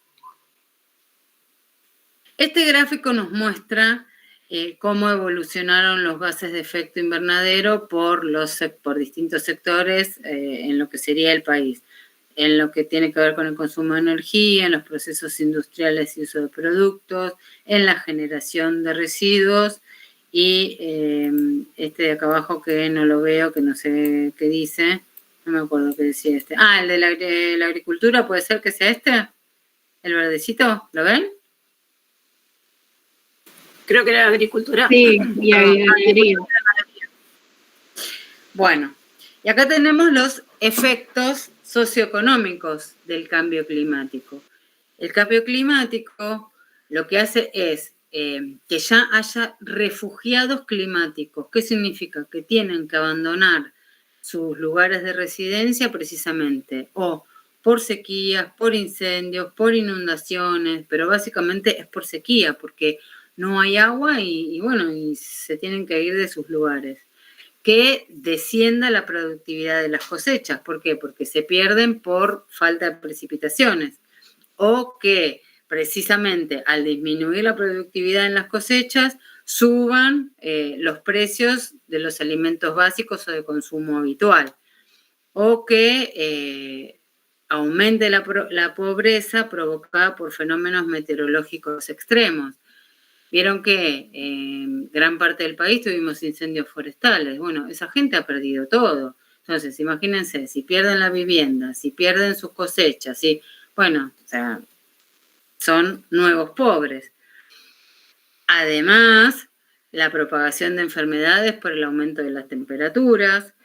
Este gráfico nos muestra cómo evolucionaron los gases de efecto invernadero por distintos sectores en lo que sería el país, en lo que tiene que ver con el consumo de energía, en los procesos industriales y uso de productos, en la generación de residuos y este de acá abajo que no lo veo, que no sé qué dice, no me acuerdo qué decía este. Ah, el de la agricultura, ¿puede ser que sea este? ¿El verdecito? ¿Lo ven? Creo que era agricultura. Sí, y ganadería. Bueno, y acá tenemos los efectos socioeconómicos del cambio climático. El cambio climático lo que hace es que ya haya refugiados climáticos. ¿Qué significa? Que tienen que abandonar sus lugares de residencia precisamente o por sequías, por incendios, por inundaciones, pero básicamente es por sequía, porque no hay agua y se tienen que ir de sus lugares. Que descienda la productividad de las cosechas. ¿Por qué? Porque se pierden por falta de precipitaciones. O que precisamente al disminuir la productividad en las cosechas, suban los precios de los alimentos básicos o de consumo habitual. O que aumente la pobreza provocada por fenómenos meteorológicos extremos. Vieron que en gran parte del país tuvimos incendios forestales. Bueno, esa gente ha perdido todo. Entonces, imagínense, si pierden la vivienda, si pierden sus cosechas, son nuevos pobres. Además, la propagación de enfermedades por el aumento de las temperaturas,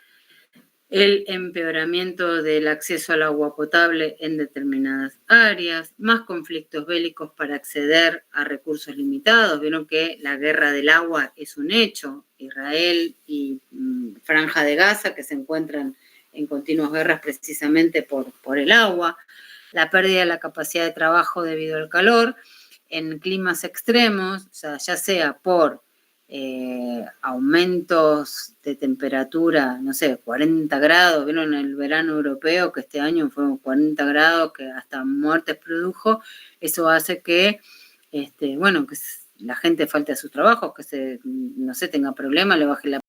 el empeoramiento del acceso al agua potable en determinadas áreas, más conflictos bélicos para acceder a recursos limitados. Vieron que la guerra del agua es un hecho. Israel y Franja de Gaza, que se encuentran en continuas guerras precisamente por el agua. La pérdida de la capacidad de trabajo debido al calor en climas extremos, ya sea por aumentos de temperatura, 40 grados, vieron el verano europeo que este año fue 40 grados, que hasta muertes produjo. Eso hace que, que la gente falte a sus trabajos, que tenga problemas, le baje la